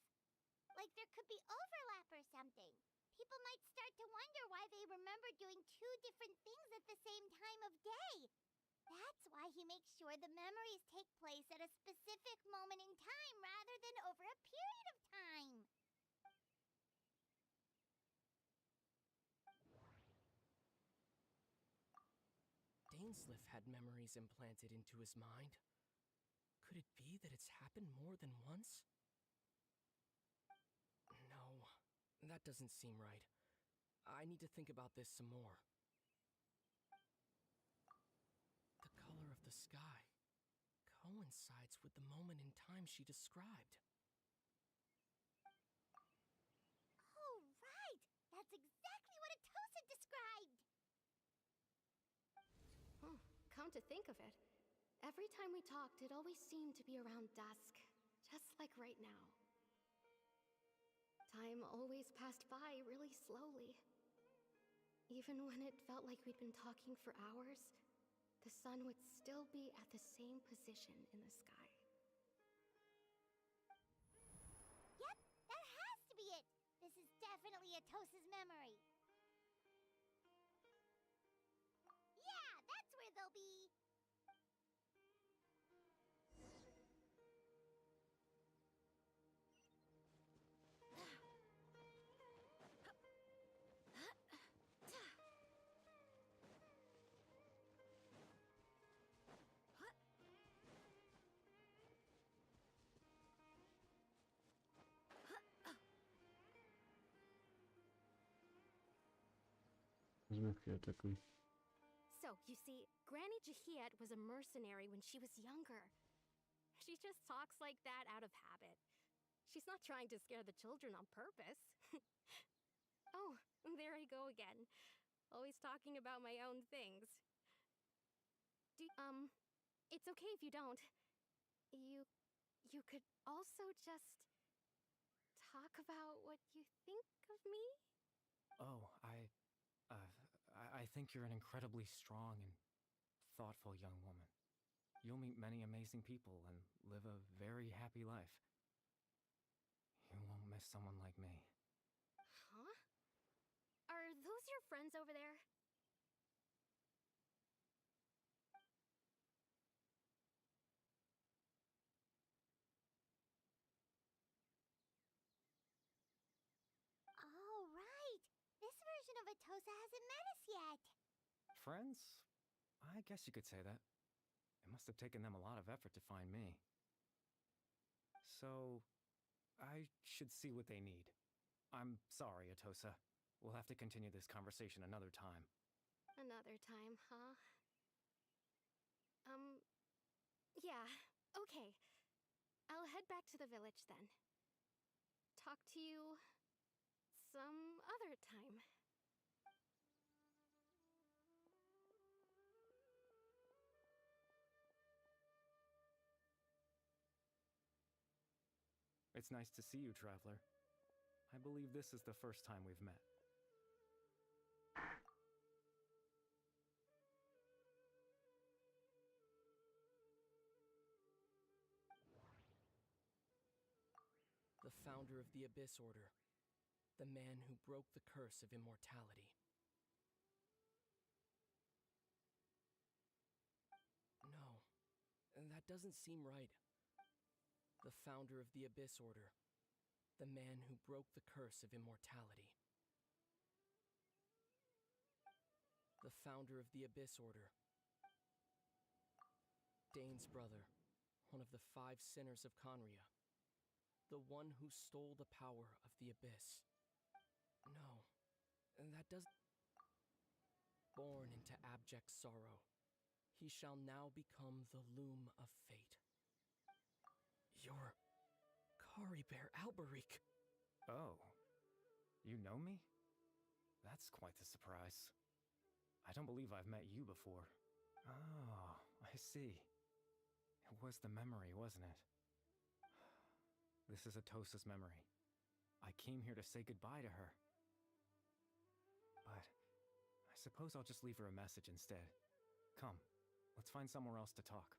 Like there could be overlap or something. People might start to wonder why they remember doing two different things at the same time of day. That's why he makes sure the memories take place at a specific moment in time rather than over a period of time. Dainsleif had memories implanted into his mind. Could it be that it's happened more than once? No, that doesn't seem right. I need to think about this some more. The color of the sky coincides with the moment in time she described. Oh, right! That's exactly what Atosa described! Oh, come to think of it, every time we talked, it always seemed to be around dusk, just like right now. Time always passed by really slowly. Even when it felt like we'd been talking for hours, the sun would still be at the same position in the sky. Yep, that has to be it! This is definitely Atosa's memory. Yeah, that's where they'll be! Ez megféltek úgy. So, you see, Granny Jahiet was a mercenary when she was younger. She just talks like that out of habit. She's not trying to scare the children on purpose. Oh, there I go again. Always talking about my own things. It's okay if you don't. You could also just talk about what you think of me? Oh, I think you're an incredibly strong and thoughtful young woman. You'll meet many amazing people and live a very happy life. You won't miss someone like me. Huh? Are those your friends over there? Oh, right! This version of Atosa hasn't met us yet! Friends? I guess you could say that. It must have taken them a lot of effort to find me. So, I should see what they need. I'm sorry, Atosa. We'll have to continue this conversation another time. Another time, huh? Yeah, okay. I'll head back to the village then. Talk to you some other time. It's nice to see you, Traveler. I believe this is the first time we've met. The founder of the Abyss Order. The man who broke the curse of immortality. No, that doesn't seem right. The founder of the Abyss Order. The man who broke the curse of immortality. The founder of the Abyss Order. Dane's brother, one of the 5 sinners of Conria. The one who stole the power of the Abyss. No, that does. Born into abject sorrow, he shall now become the loom of fate. You're Caribert Alberic. Oh, you know me? That's quite the surprise. I don't believe I've met you before. Oh, I see. It was the memory, wasn't it? This is Atosa's memory. I came here to say goodbye to her. But I suppose I'll just leave her a message instead. Come, let's find somewhere else to talk.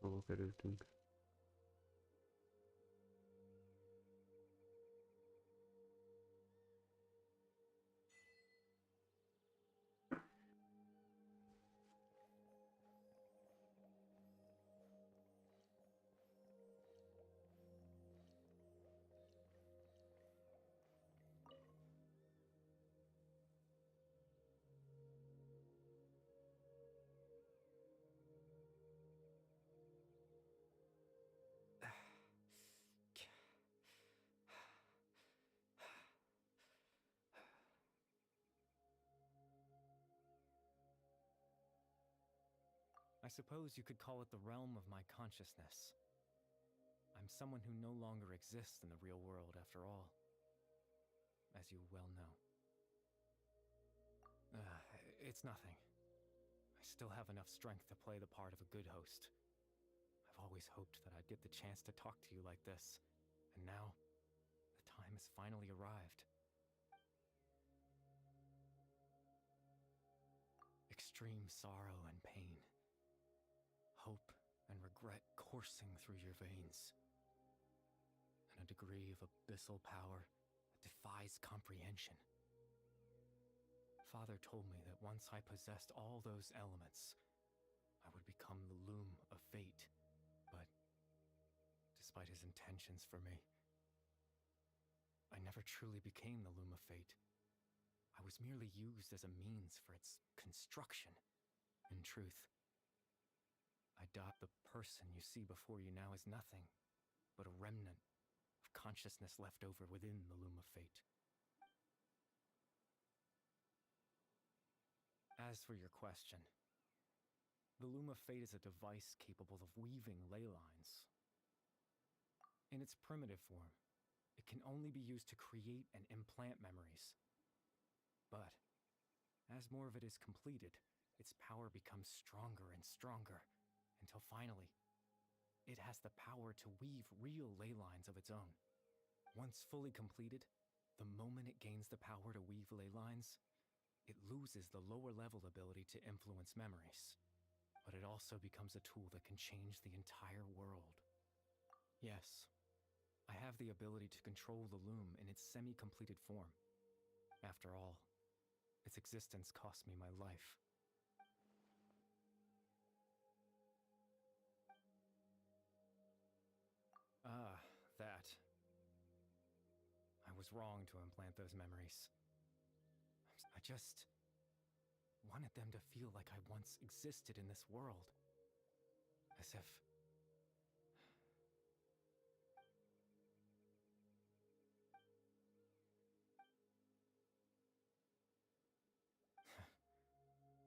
Hova kerültünk? I suppose you could call it the realm of my consciousness. I'm someone who no longer exists in the real world, after all, as you well know. It's nothing. I still have enough strength to play the part of a good host. I've always hoped that I'd get the chance to talk to you like this, and now, the time has finally arrived. Extreme sorrow and pain. Hope and regret coursing through your veins. And a degree of abyssal power that defies comprehension. Father told me that once I possessed all those elements, I would become the loom of fate. But despite his intentions for me, I never truly became the loom of fate. I was merely used as a means for its construction. In truth, the person you see before you now is nothing but a remnant of consciousness left over within the loom of fate. As for your question, the loom of fate is a device capable of weaving ley lines. In its primitive form, it can only be used to create and implant memories. But as more of it is completed, its power becomes stronger and stronger, until finally, it has the power to weave real ley lines of its own. Once fully completed, the moment it gains the power to weave ley lines, it loses the lower level ability to influence memories. But it also becomes a tool that can change the entire world. Yes, I have the ability to control the loom in its semi-completed form. After all, its existence cost me my life. That. I was wrong to implant those memories. I just wanted them to feel like I once existed in this world. As if...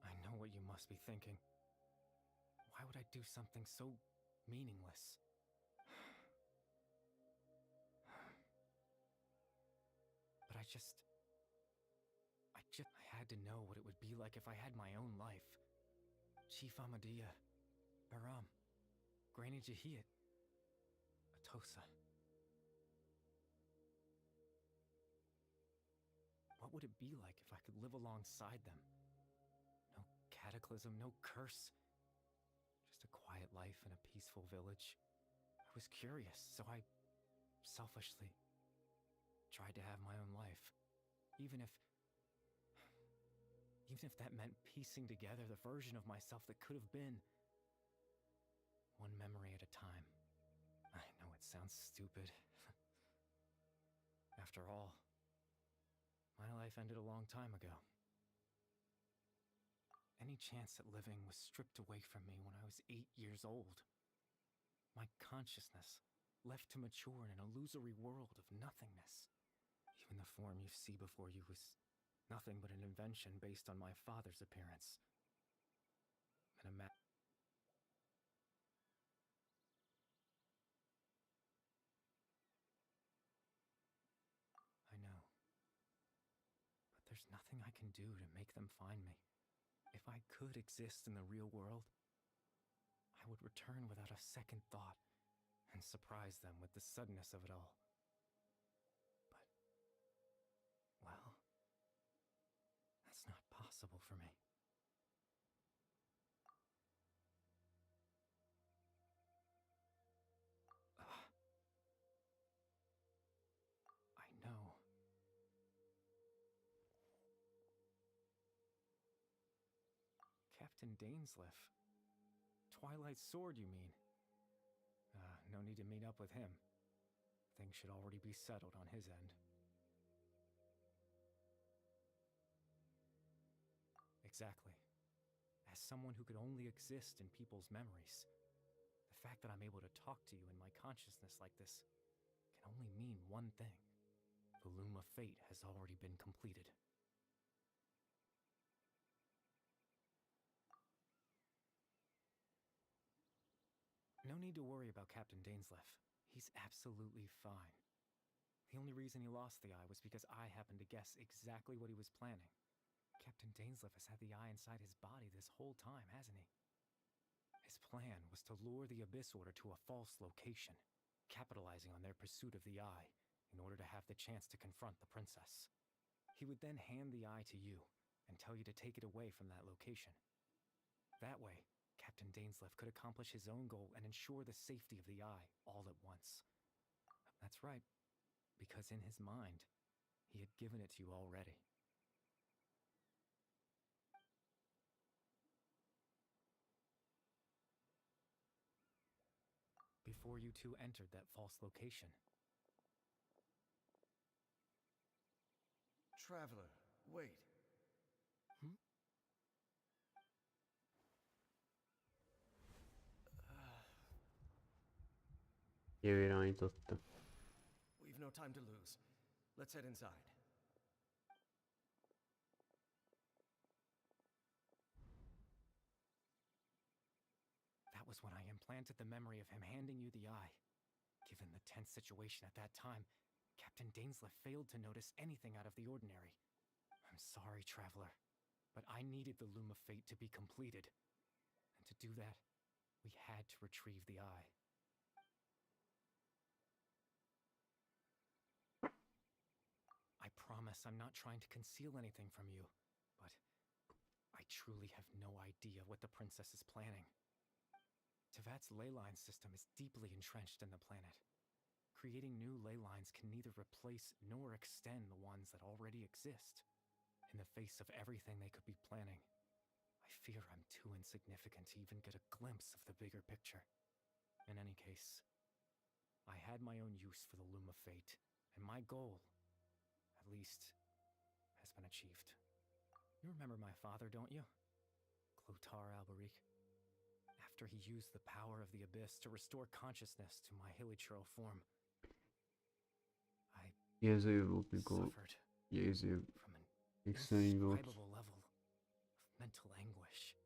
I know what you must be thinking. Why would I do something so meaningless? But I had to know what it would be like if I had my own life. Chief Amadia, Baram, Granny Jahiyat, Atosa. What would it be like if I could live alongside them? No cataclysm, no curse. Just a quiet life in a peaceful village. I was curious, so I selfishly tried to have my own life. Even if that meant piecing together the version of myself that could have been. One memory at a time. I know it sounds stupid. After all, my life ended a long time ago. Any chance at living was stripped away from me when I was 8 years old. My consciousness left to mature in an illusory world of nothingness. Even the form you see before you was nothing but an invention based on my father's appearance. I know. But there's nothing I can do to make them find me. If I could exist in the real world, I would return without a second thought and surprise them with the suddenness of it all. But, well, that's not possible for me. I know. Captain Dainsleif. Twilight Sword, you mean? No need to meet up with him. Things should already be settled on his end. Exactly. As someone who could only exist in people's memories, the fact that I'm able to talk to you in my consciousness like this can only mean one thing. The Loom of Fate has already been completed. No need to worry about Captain Dainsleif. He's absolutely fine. The only reason he lost the eye was because I happened to guess exactly what he was planning. Captain Dainsleif has had the eye inside his body this whole time, hasn't he? His plan was to lure the Abyss Order to a false location, capitalizing on their pursuit of the eye in order to have the chance to confront the princess. He would then hand the eye to you and tell you to take it away from that location. That way, Captain Dainsleif could accomplish his own goal and ensure the safety of the eye all at once. That's right, because in his mind, he had given it to you already. Before you two entered that false location. Traveler, wait. Ő irányította. We've no time to lose. Let's head inside. That was when I implanted the memory of him handing you the eye. Given the tense situation at that time, Captain Dainsleif failed to notice anything out of the ordinary. I'm sorry, Traveler, but I needed the Loom of Fate to be completed. And to do that, we had to retrieve the eye. I promise I'm not trying to conceal anything from you, but I truly have no idea what the princess is planning. Tevat's ley line system is deeply entrenched in the planet. Creating new ley lines can neither replace nor extend the ones that already exist. In the face of everything they could be planning, I fear I'm too insignificant to even get a glimpse of the bigger picture. In any case, I had my own use for the Loom of Fate, and my goal, at least, has been achieved. You remember my father, don't you? Clotar Alberic. After he used the power of the Abyss to restore consciousness to my hilichurl form, I suffered from an indescribable level of mental anguish.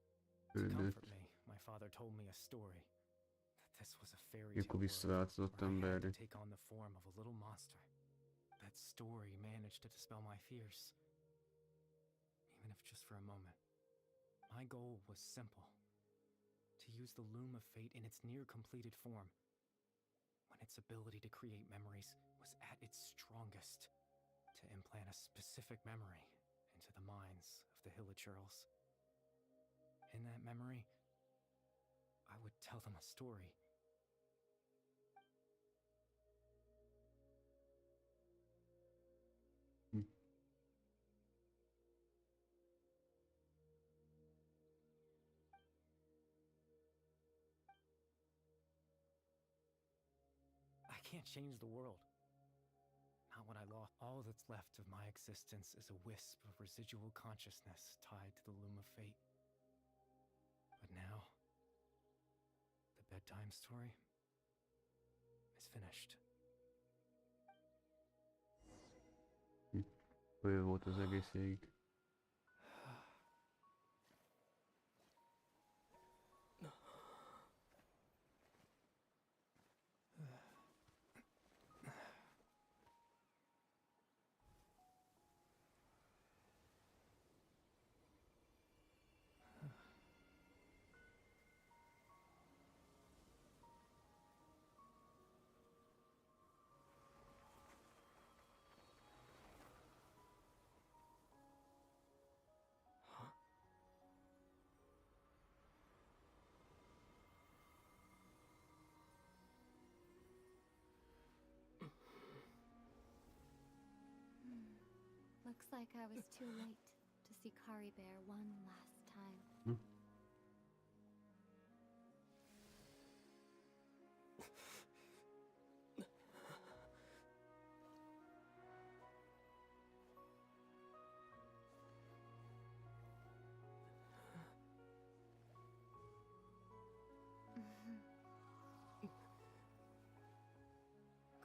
To comfort me, my father told me a story, that this was a fairy tale world where I had to take on the form of a little monster. That story managed to dispel my fears, even if just for a moment. My goal was simple. To use the Loom of Fate in its near-completed form, when its ability to create memories was at its strongest. to implant a specific memory into the minds of the Hilichurls. In that memory, I would tell them a story. I can't change the world. Not what I lost. All that's left of my existence is a wisp of residual consciousness tied to the loom of fate. But now, the bedtime story is finished. Ő volt az egész végig. Looks like I was too late to see Caribert one last time.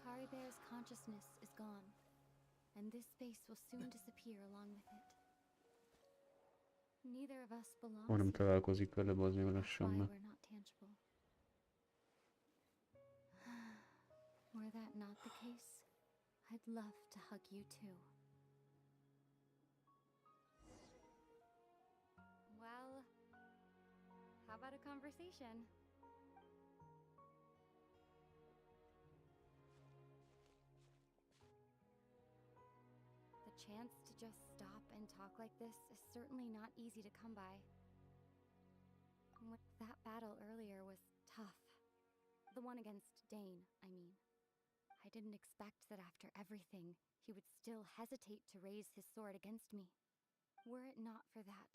Caribert's consciousness is gone, and this space will soon disappear along with it. Neither of us belongs Ha nem here. találkozik vele, az még That's lassan why meg. we're not tangible. Were that not the case, I'd love to hug you too. Well, how about a conversation? The chance to just stop and talk like this is certainly not easy to come by. That battle earlier was tough. The one against Dane, I mean. I didn't expect that after everything, he would still hesitate to raise his sword against me. Were it not for that,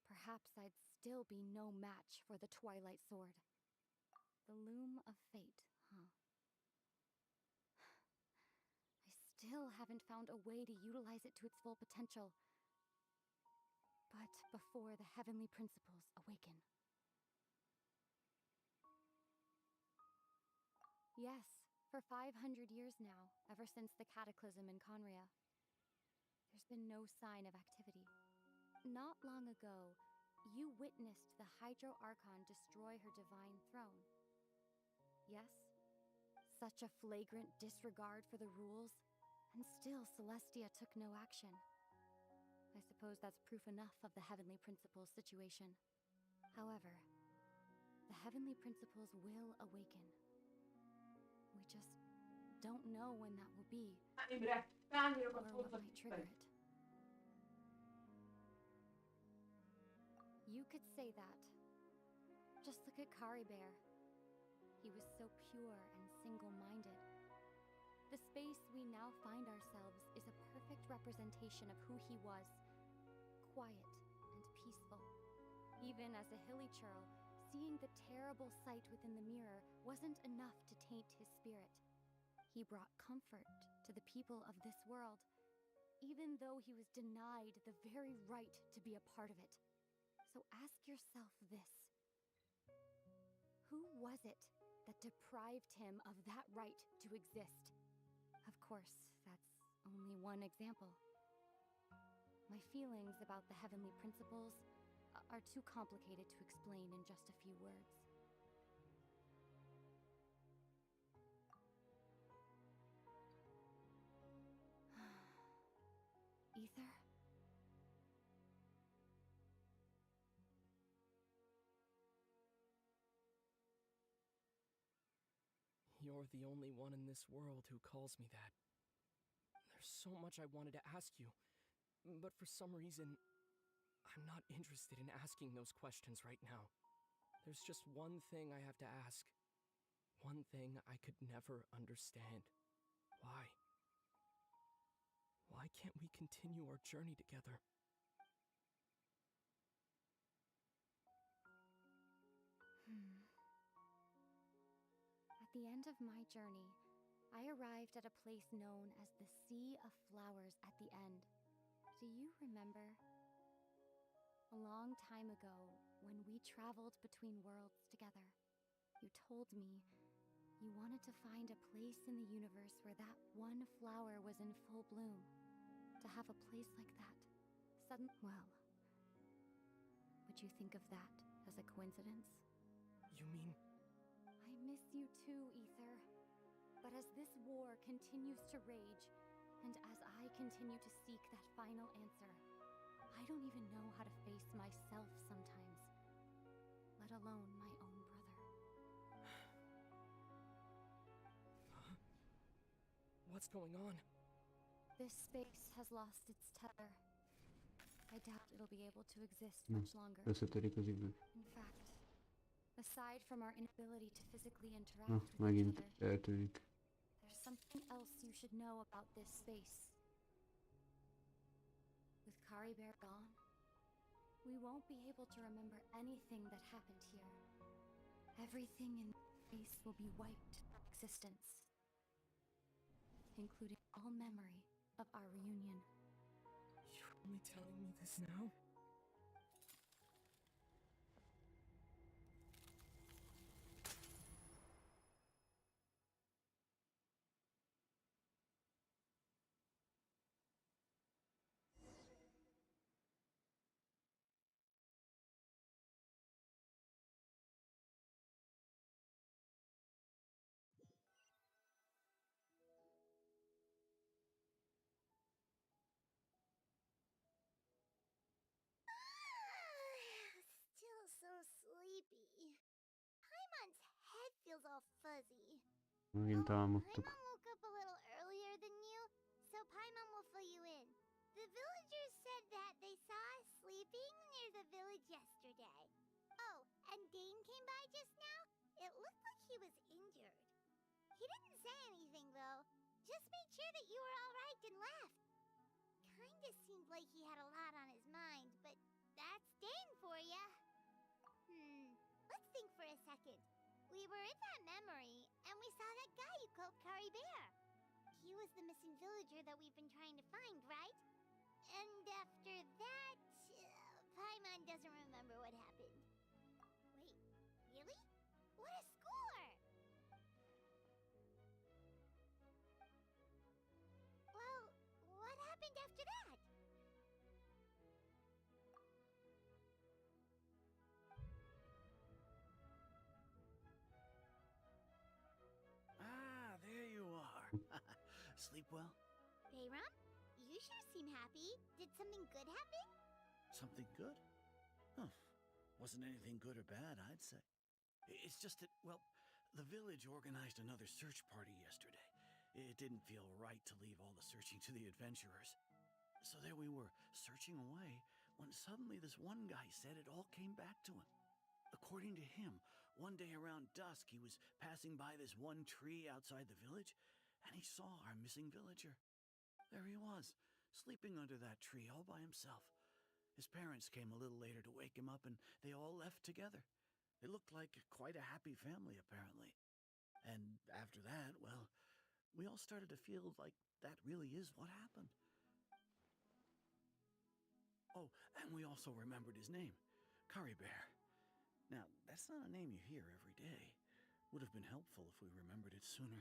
perhaps I'd still be no match for the Twilight Sword. The loom of fate, huh? I still haven't found a way to utilize it to its full potential. But before the heavenly principles awaken. Yes, for 500 years now, ever since the cataclysm in Conria, there's been no sign of activity. Not long ago, you witnessed the Hydro Archon destroy her divine throne. Yes? Such a flagrant disregard for the rules, and still Celestia took no action. I suppose that's proof enough of the Heavenly Principles situation. However, the Heavenly Principles will awaken. We just don't know when that will be, or what might trigger it. You could say that. Just look at Caribert. He was so pure and single-minded. The space we now find ourselves is a perfect representation of who he was. Quiet and peaceful. Even as a Hilichurl, seeing the terrible sight within the mirror wasn't enough to taint his spirit. He brought comfort to the people of this world, even though he was denied the very right to be a part of it. So ask yourself this. Who was it that deprived him of that right to exist? Of course, that's only one example. My feelings about the Heavenly Principles are too complicated to explain in just a few words. Ether? You're the only one in this world who calls me that. There's so much I wanted to ask you, but for some reason, I'm not interested in asking those questions right now. There's just one thing I have to ask. One thing I could never understand. Why? Why can't we continue our journey together? At the end of my journey, I arrived at a place known as the Sea of Flowers at the end. Do you remember? A long time ago, when we traveled between worlds together, you told me you wanted to find a place in the universe where that one flower was in full bloom. To have a place like that, well, would you think of that as a coincidence? You mean... I miss you too, Ether. But as this war continues to rage, and as I continue to seek that final answer, I don't even know how to face myself sometimes, let alone my own brother. What's going on? This space has lost its tether. I doubt it'll be able to exist much longer. Összetörik az idő. In fact, aside from our inability to physically interact Na, with each megint other, eltűnik. there's something else you should know about this space. With Caribert gone, we won't be able to remember anything that happened here. Everything in this space will be wiped from existence, including all memory of our reunion. You're only telling me this now? Still so sleepy. Paimon's head feels all fuzzy. Megint álmodtuk. Paimon woke up a little earlier than you, so Paimon will fill you in. The villagers said that they saw us sleeping near the village yesterday. Oh, and Dane came by just now. It looked like he was injured. He didn't say anything, though. Just made sure that you were all right and left. Kinda seemed like he had a lot on his mind, but that's Dane for ya. Let's think for a second. We were in that memory, and we saw that guy you called Caribert. He was the missing villager that we've been trying to find, right? And after that, Paimon doesn't remember what happened. Wait, really? What a score! Well, what happened after that? Ah, there you are. Sleep well? Bayram, you sure seem happy. Did something good happen? Something good? Huh. Wasn't anything good or bad, I'd say. It's just that, well, the village organized another search party yesterday. It didn't feel right to leave all the searching to the adventurers. So there we were, searching away, when suddenly this one guy said it all came back to him. According to him, one day around dusk, he was passing by this one tree outside the village, and he saw our missing villager. There he was, sleeping under that tree all by himself. His parents came a little later to wake him up, and they all left together. They looked like quite a happy family, apparently. And after that, well, we all started to feel like that really is what happened. Oh, and we also remembered his name, Caribert. Now, that's not a name you hear every day. Would have been helpful if we remembered it sooner.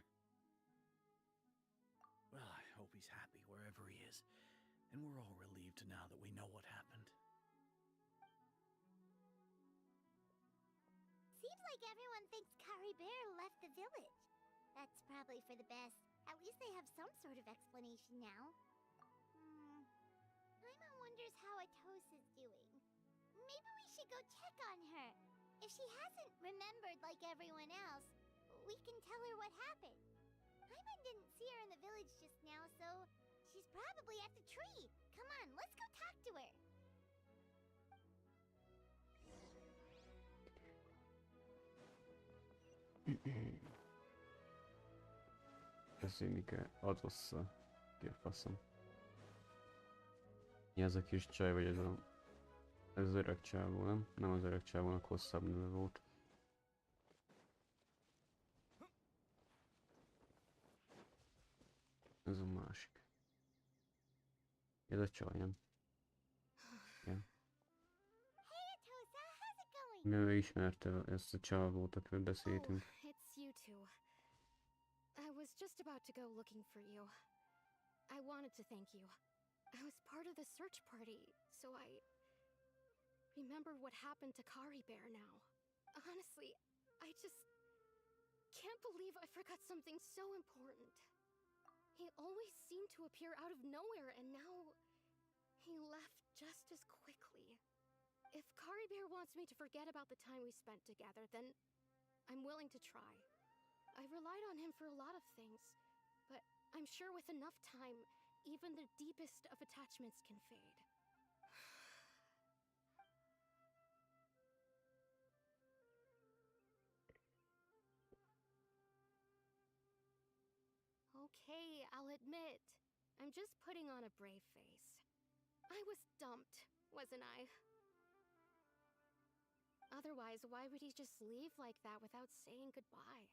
Well, I hope he's happy wherever he is, and we're all relieved now that we know what happened. Seems like everyone thinks Caribert left the village. That's probably for the best. At least they have some sort of explanation now. Paimon wonders how Atos is doing. Maybe we should go check on her. If she hasn't remembered like everyone else, we can tell her what happened. Paimon didn't see her in the village just now, so she probably at the tree. Come on, let's go talk to her. Beszélni adossza. Ki a faszom. Mi ez a kis csaj, vagy ez ez az öreg csávó, nem? Nem az öreg csávónak hosszabb neve volt. Ez a másik. Ez a csaj, nem? Igen. Hey, Atosa, how's it going? Ő ismerte ezt a csávót, akivel beszéltünk. Oh, it's you two. I was just about to go looking for you. I wanted to thank you. I was part of the search party, so I remembered what happened to Caribert now. Honestly, I just can't believe I forgot something so important. He always seemed to appear out of nowhere, and now he left just as quickly. If Caribert wants me to forget about the time we spent together, then I'm willing to try. I've relied on him for a lot of things, but I'm sure with enough time, even the deepest of attachments can fade. Okay, I'll admit, I'm just putting on a brave face. I was dumped, wasn't I? Otherwise, why would he just leave like that without saying goodbye?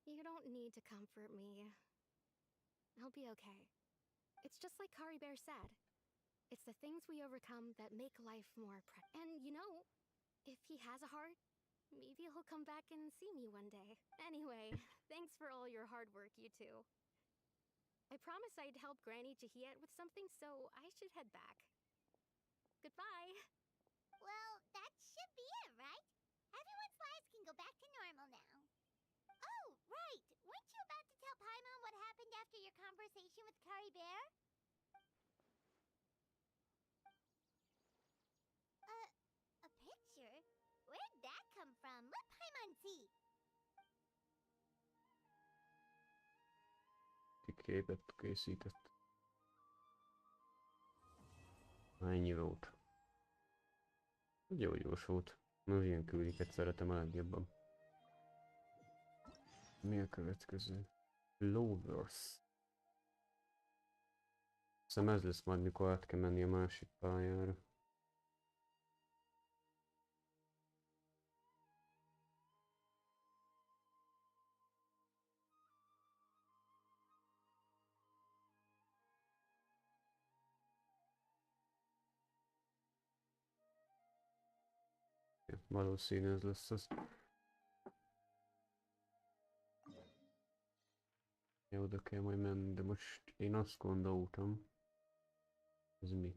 You don't need to comfort me. I'll be okay. It's just like Caribert said. It's the things we overcome that make life more And you know, if he has a heart, maybe he'll come back and see me one day. Anyway, thanks for all your hard work, you two. I promised I'd help Granny Jahiet with something, so I should head back. Goodbye. Well, that should be it, right? Everyone's lives can go back to normal now. Oh, right. Weren't you about to tell Paimon what happened after your conversation with Caribert? A picture? Where'd that come from? Let Paimon see. Képet készített. Ennyi volt. Ugye gyors volt. Na, ilyen küldiket szeretem a legjobban. Mi a következő? Lovers. Hiszem ez lesz majd, mikor át kell menni a másik pályára. Valószínű ez lesz az. Ja, oda kell majd menni, de most én azt gondoltam. Ez mi?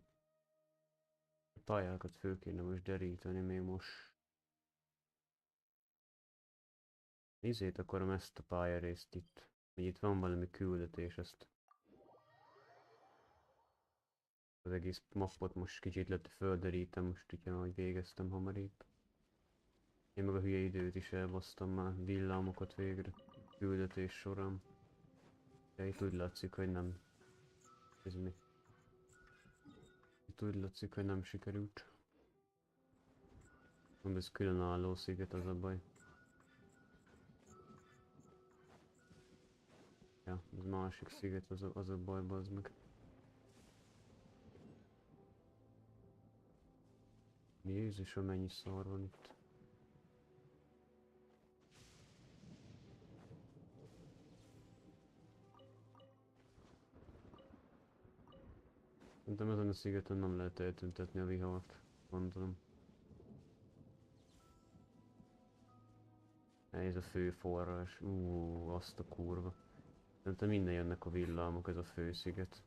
A pályákat föl kéne most deríteni, még most. Nézzét akarom ezt a pályarészt itt. Hogy itt van valami küldetés, ezt. Az egész mappot most kicsit lett földerítem, most ugye, ahogy végeztem hamarébb. Én meg a hülye időt is elbasztam már, villámokat végre, küldetés során. De itt úgy látszik, hogy nem. Ez mi? Itt úgy látszik, hogy nem sikerült. Ez különálló sziget, az a baj. Ja, ez másik sziget, az a baj, bazd meg. Jézusom, mennyi szar van itt. Szerintem ezen a szigeten nem lehet eltüntetni a vihart, gondolom. Ez a fő forrás, azt a kurva. Szerintem innen jönnek a villámok, ez a fő sziget.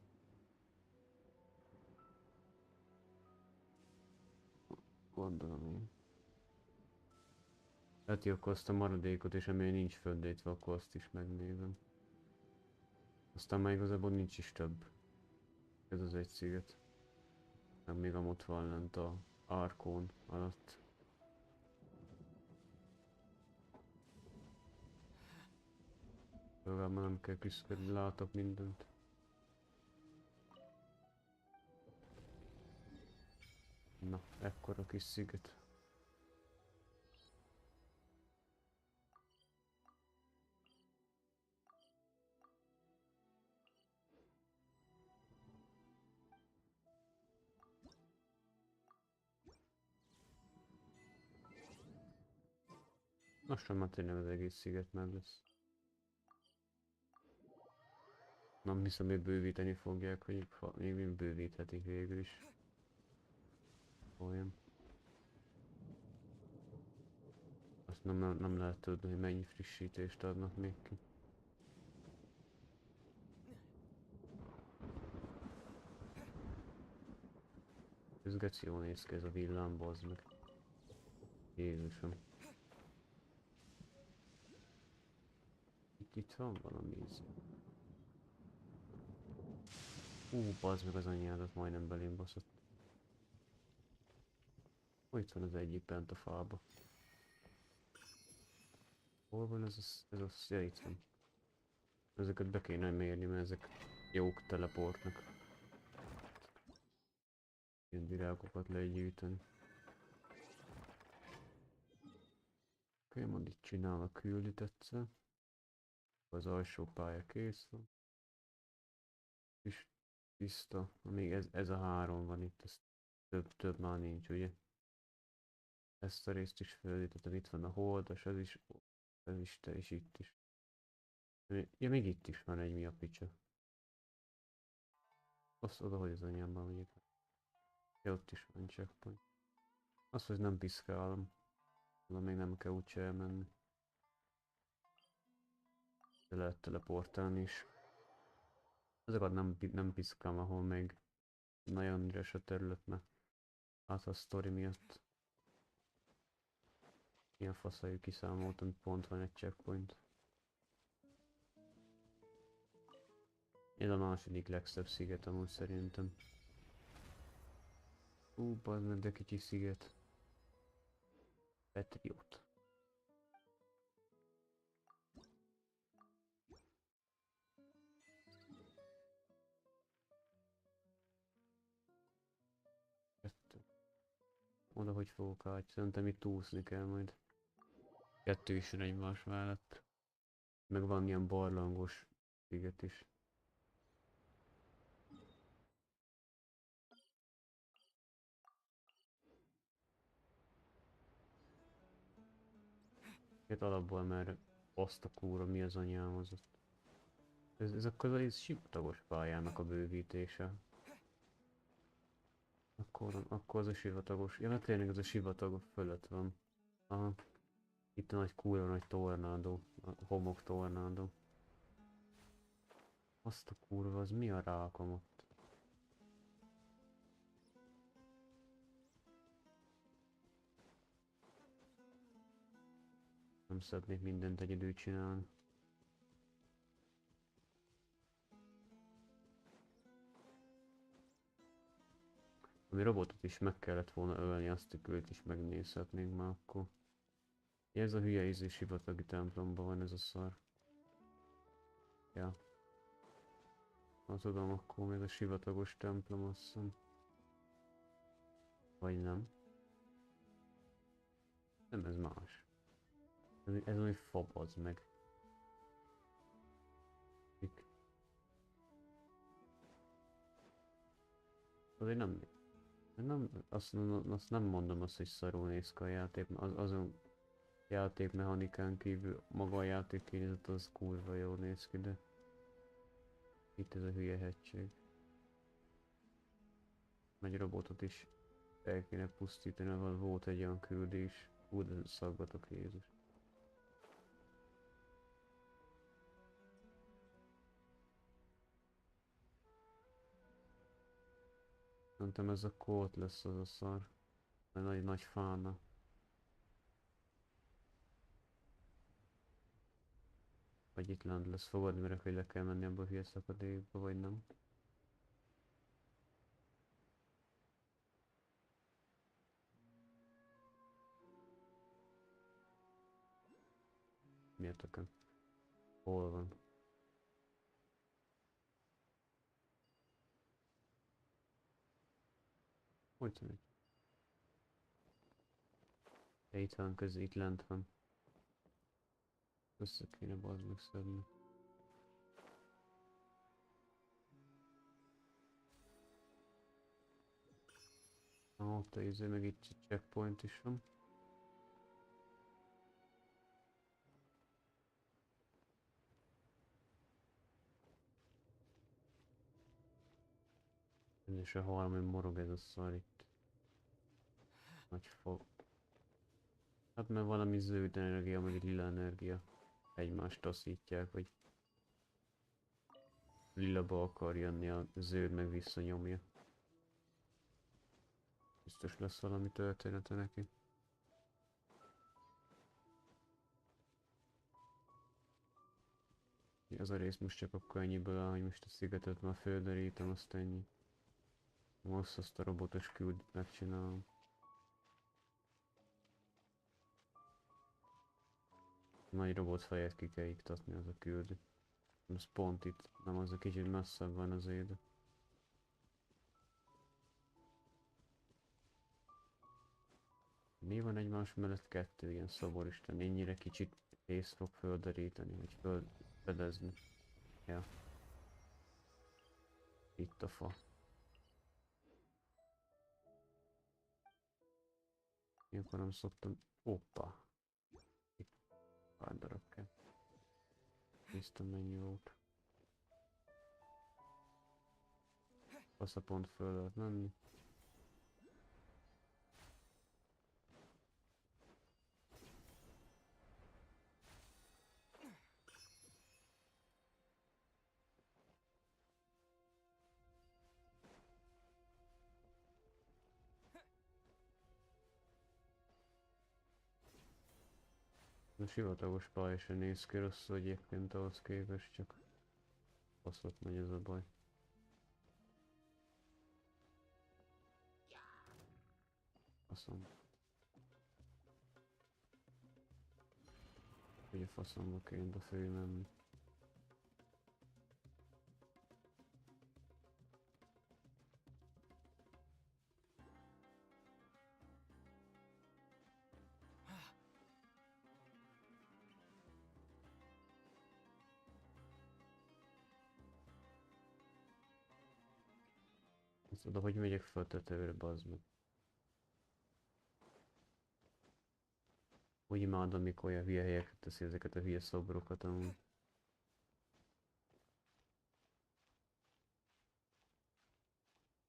Gondolom én. Hát jó, akkor azt a maradékot, és amilyen nincs földétve, akkor azt is megnézem. Aztán már igazából nincs is több. Ez az egy sziget. Meg még amott van lent a Arkón alatt. Legalább már nem kell küszködni, látok mindent. Na, ekkora kis sziget. Lassan már tényleg az egész sziget meg lesz. Nem hiszem, hogy bővíteni fogják, hogy még bővíthetik végül is. Olyan. Azt nem lehet tudni, hogy mennyi frissítést adnak még ki. Ez geci jól néz ki ez a villám, bazd meg. Jézusom. Itt van valami íz. Bazd meg az anyádat, majdnem belém baszott. Itt van az egyik bent a fába. Hol van ez a ja, itt van. Ezeket be kéne mérni, mert ezek jók teleportnak. Ilyen virágokat lehet gyűjteni. Oké, majd itt csinálok küldit egyszer. Az alsó pálya kész van. És tiszta. Még ez a 3 van itt, ez több már nincs, ugye? Ezt a részt is földítettem, itt van a holdas, ez is te is itt is. Ja, még itt is van egy, mi a picsa. Azt oda, hogy az anyámban megyek. Ja, ott is van checkpoint. Azt, hogy nem piszkálom. Oda még nem kell úgyse elmenni. De lehet teleportálni is. Ezeket nem piszkálom, ahol még nagyon üres a terület, mert hát a sztori miatt. Ilyen faszájú kiszámoltam, pont van egy checkpoint. Ez a második legszebb sziget amúgy szerintem. Bazd meg, de kicsi sziget. Patriot. Kettő. Oda hogy fogok át? Szerintem itt úszni kell majd. Kettő is jön egymás mellett. Meg van ilyen barlangos sziget is. Hát alapból már azt a kúra, mi az anyám az ott. Ez akkor az sivatagos pályának a bővítése. Akkor az a sivatagos. Ja, mert tényleg ez a sivatag fölött van. Aha. Itt a nagy kurva nagy tornádó. A homok tornádó. Azt a kurva, az mi a rákom ott? Nem szeretnék mindent egyedül csinálni. Ami robotot is meg kellett volna ölni, azt a költ is megnézhetnénk már akkor. Ez a hülye sivatagi templomban van ez a szar. Ja. Ha tudom, akkor még a sivatagos templom, azt hiszem. Vagy nem. Nem, ez más. Ez ami fabaz meg. Azért azt nem mondom azt, hogy szarul néz ki a játék, azon játékmechanikán kívül maga a játék kinézet az kurva jól néz ki, de itt ez a hülye hegység. Egy robotot is el kéne pusztítani, volt egy olyan küldés. De szaggatok Jézus. Szerintem ez a kód lesz az a szar. Egy nagy fána. Vagy itt lent lesz fogadni, mert hogy le kell menni abba a hülye szakadékba, vagy nem. Miért tököm? Hol van? Hogy van? Itt van közé, itt lent van. Össze kéne bazd meg szedni. Ott a izé, meg itt checkpoint is van. És a halmi morog ez a szar itt. Nagy fog. Hát mert valami zöld energia, meg egy lila energia. Egymást taszítják, hogy lilába akar jönni, a zöld meg visszanyomja. Biztos lesz valami története neki. Ez a rész most csak akkor ennyiből áll, hogy most a szigetet már földerítem, azt ennyi. Most azt a robotos küldit megcsinálom. Nagy robotfejet ki kell iktatni, az a küldi. Az pont itt, nem az a kicsit messzebb van az éde. Mi van egymás mellett kettő ilyen szoboristen? Ennyire kicsit részt fog földeríteni, vagy fölfedezni. Ja. Itt a fa. Ilyenkor nem szoktam... Hoppa! Itt pár darab kell. Néztem mennyi volt. Passzapont föl lehet menni. A sivatagos pálya se néz ki rosszul egyébként ahhoz képest, csak faszot megy ez a baj. Faszom. Ugye faszomba kéne befelé menni. Azt oda, hogy megyek fel a tetőre, bazd meg. Úgy imádom, mikor olyan hülye helyeket teszi ezeket a hülye szobrokat amúgy.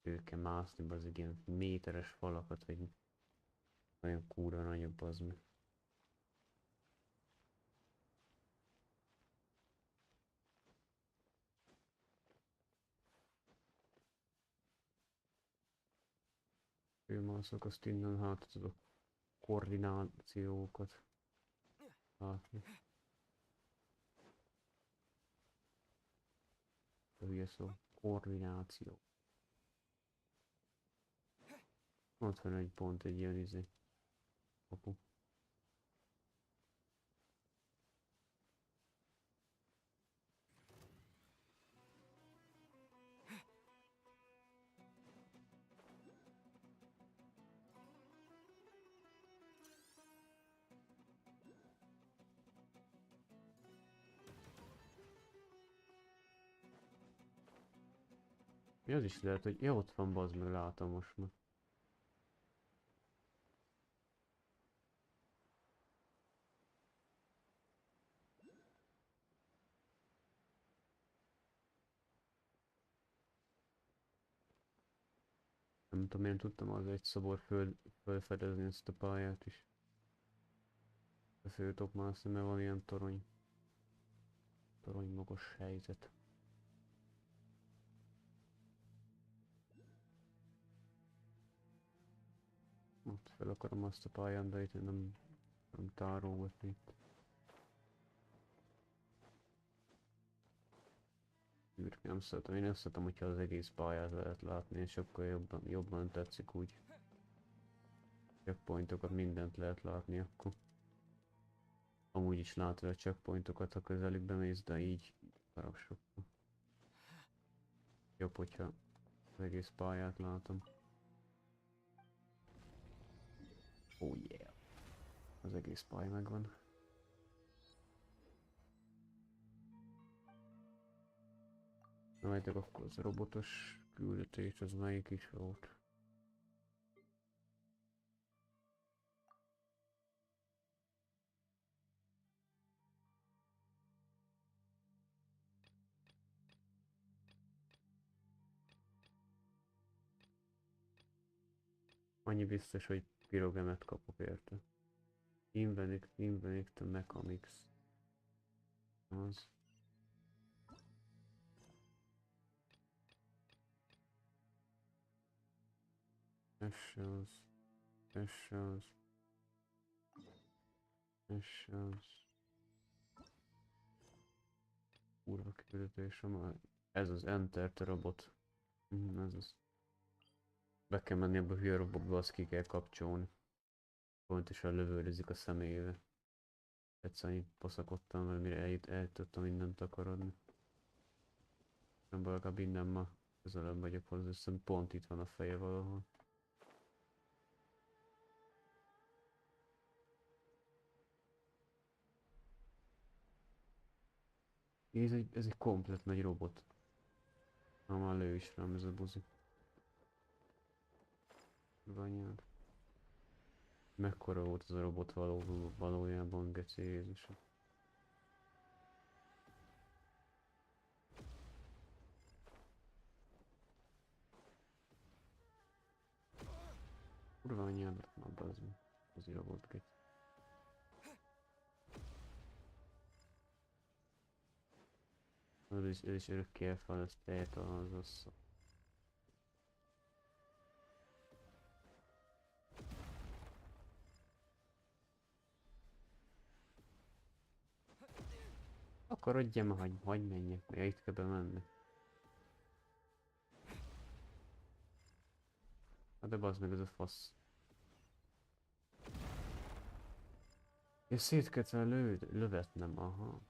Ő kell mászni, bazd, ilyen méteres falakat, vagy olyan kúra nagyobb, bazd meg. Főmászok, azt innen hát tudok koordinációkat látni. A hülye szó. Koordináció. Ott van egy pont, egy ilyen izé. Kapu. Mi az is lehet, hogy... Ja, ott van, bazd meg, látom most már. Nem tudom, én tudtam az egy szobor fölfedezni ezt a pályát is. A fő tudok mászni, mert van ilyen torony magas helyzet. Ott fel akarom azt a pályán, de itt nem tárolgatni itt. Nem szeretem, én azt szeretem, hogyha az egész pályát lehet látni, és sokkal jobban tetszik úgy. Checkpointokat, mindent lehet látni akkor. Amúgy is látod a checkpointokat, ha közelükbe mész, de így arra sokkal. Jobb, hogyha az egész pályát látom. Oh yeah! Az egész pálya megvan. Na vegyek akkor az a robotos küldetés, az melyik is volt? Annyi biztos, hogy pirogemet kapok érte. Invenict Mechanics. Az. Ez. Kurva küldetés, ez az Enter the robot. Ez az. Be kell menni abba a hülye robotba, azt ki kell kapcsolni. Pontosan lövöldözik a személyébe. Egyszerűen poszakodtam, mert mire eljutottam mindent takarodni. Nem baj, legalább innen ma közelebb vagyok hozzá, hiszen pont itt van a feje valahol. Ez egy komplet nagy robot. Már lő is rám ez a buzi. Anyád. Mekkora volt ez a robot valójában, geci Jézusom. Kurva anyádat már bazd, az a robot geci. Ez is örökké elfelejtett teljesen az ossza. Akkor adjam, hagyj menjek, mert itt kell bemenni. Hát de bazd meg ez a fasz. És szét kell lövetnem, aha.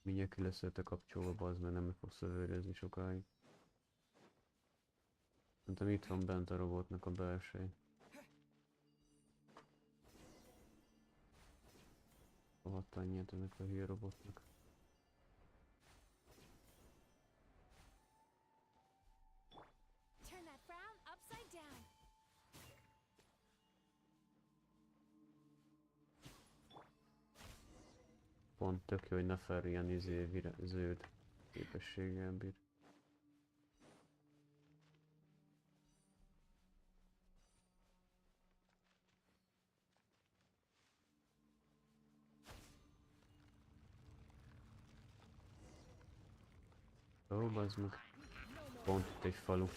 Mindjárt ki lesz a kapcsolva, bazd meg, nem fogsz lövöldözni sokáig. Szerintem itt van bent a robotnak a belsej. Rohadt annyit ennek a hülye robotnak. Pont tök jó, hogy Nefer ilyen zöld képességgel bír. Ó, bazd meg. Pont itt egy falu.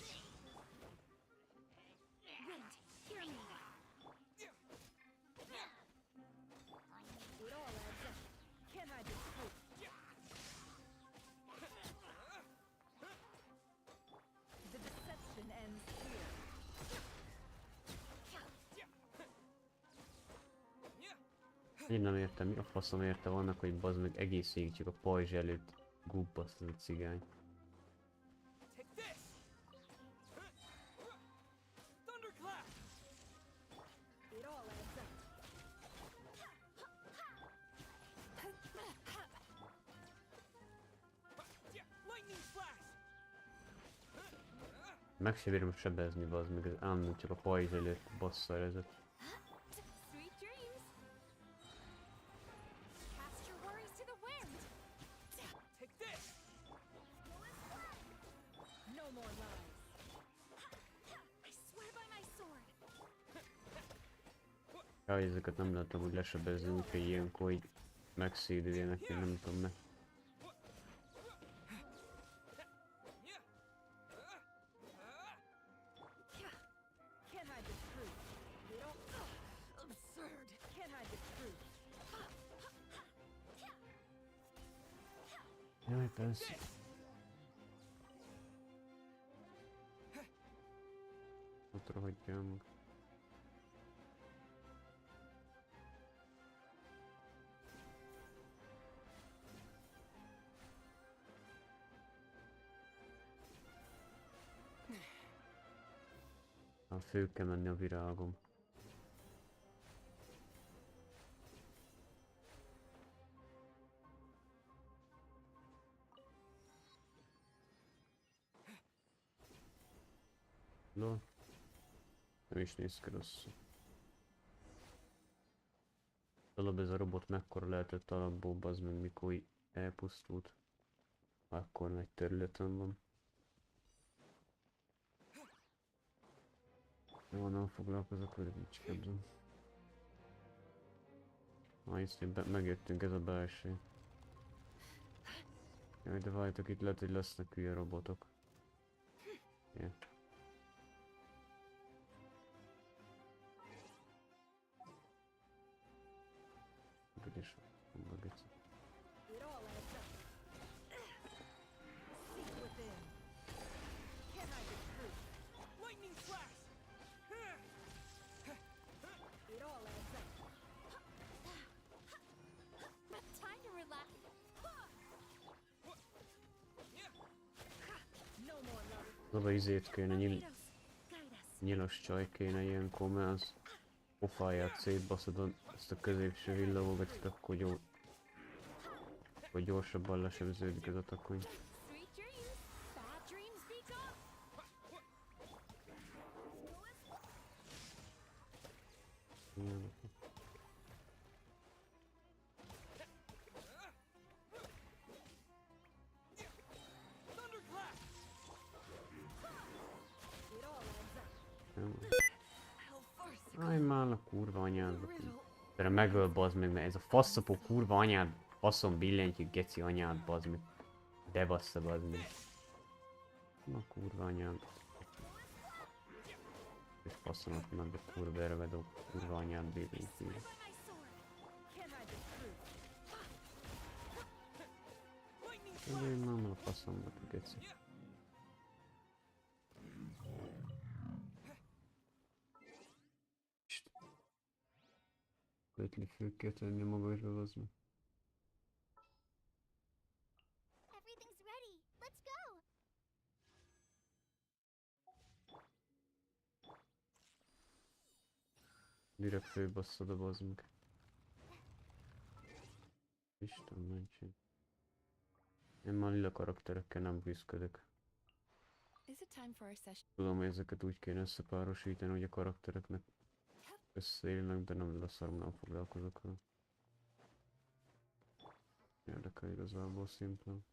Én nem értem, mi a faszom érte vannak, hogy bazd meg egész végig csak a pajzs előtt gubbasz ez a cigány. Meg se bírom sebezni, bazd meg, ez állandóan csak a pajzs előtt bassza ezet. Sweet dreams. Cast your worries to the wind. Take this! No more lies. I swear by my sword. Jaj, ezeket nem lehetem úgy lesebezni, úgyhogy ilyenkor így megszédüljenek, én nem tudom meg. Can't hide the truth. Absurd. Can't hide the truth. Jaj, persze. Ott rohadjál meg. Föl kell menni a virágom. No. Nem is néz ki rosszul. Talán ez a robot mekkora lehetett alapból, az meg mikor így elpusztult. Akkor nagy területen van. Jó, nem foglalkozok vele, nincs kedvem. Itt megjöttünk, ez a belső. Jaj, de várjátok, itt lehet, hogy lesznek hülye robotok. Yeah. Ügyes van, geci. It all adds up. Seek within. Can't hide the truth. Lightning flash! It all adds up. Time to relax. No more love. Oda izét kéne, Guide us. nyilas csaj kéne ilyenkor, mert az pofáját szétbaszod ezt a középső villogógat, akkor gyorsabban lesebződik az atakony. Sweet dreams. Bad dreams be gone. Thunderclap! It all adds up. Hell first. Aj, már a kurva anyádba. Erre megöl, bazd meg, mert ez a faszapó kurva anyád, faszom billentjük, geci anyád, bazd meg. De bassza, bazd meg. Na kurva anyád. És faszomat meg, de kurva ervedó, kurva anyád billentjük. By my sword. Can't hide the truth. Én nem a faszomba, geci. Ötli föl kell tenni magasba, bazd meg. Everything's ready. Let's go. Direkt fölbasszod a bazd meg. Isten mentség. Én már lila karakterekkel nem küzdök. Is it time for our session? Tudom, hogy ezeket úgy kéne összepárosítani, hogy a karaktereknek összeélnek, de nem leszarom, nem foglalkozok vele. Érdekel igazából szimplán.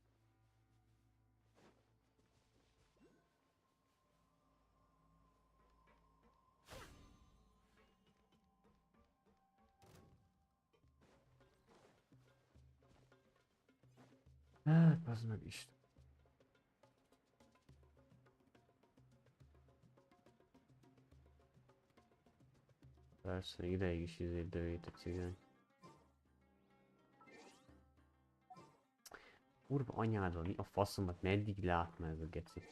Hát, az meg Isten. Persze, ideig is izét dövét a cigány. Kurva anyádon, mi a faszomat, meddig látna ez a geci?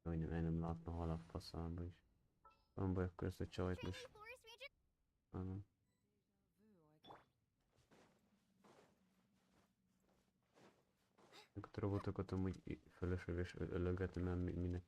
Hogy nem látna halak faszába is. Van baj, akkor ezt a csajt most. Forest Ranger. Nem. A robotokat amúgy fölösleges ölögetni, mert minek.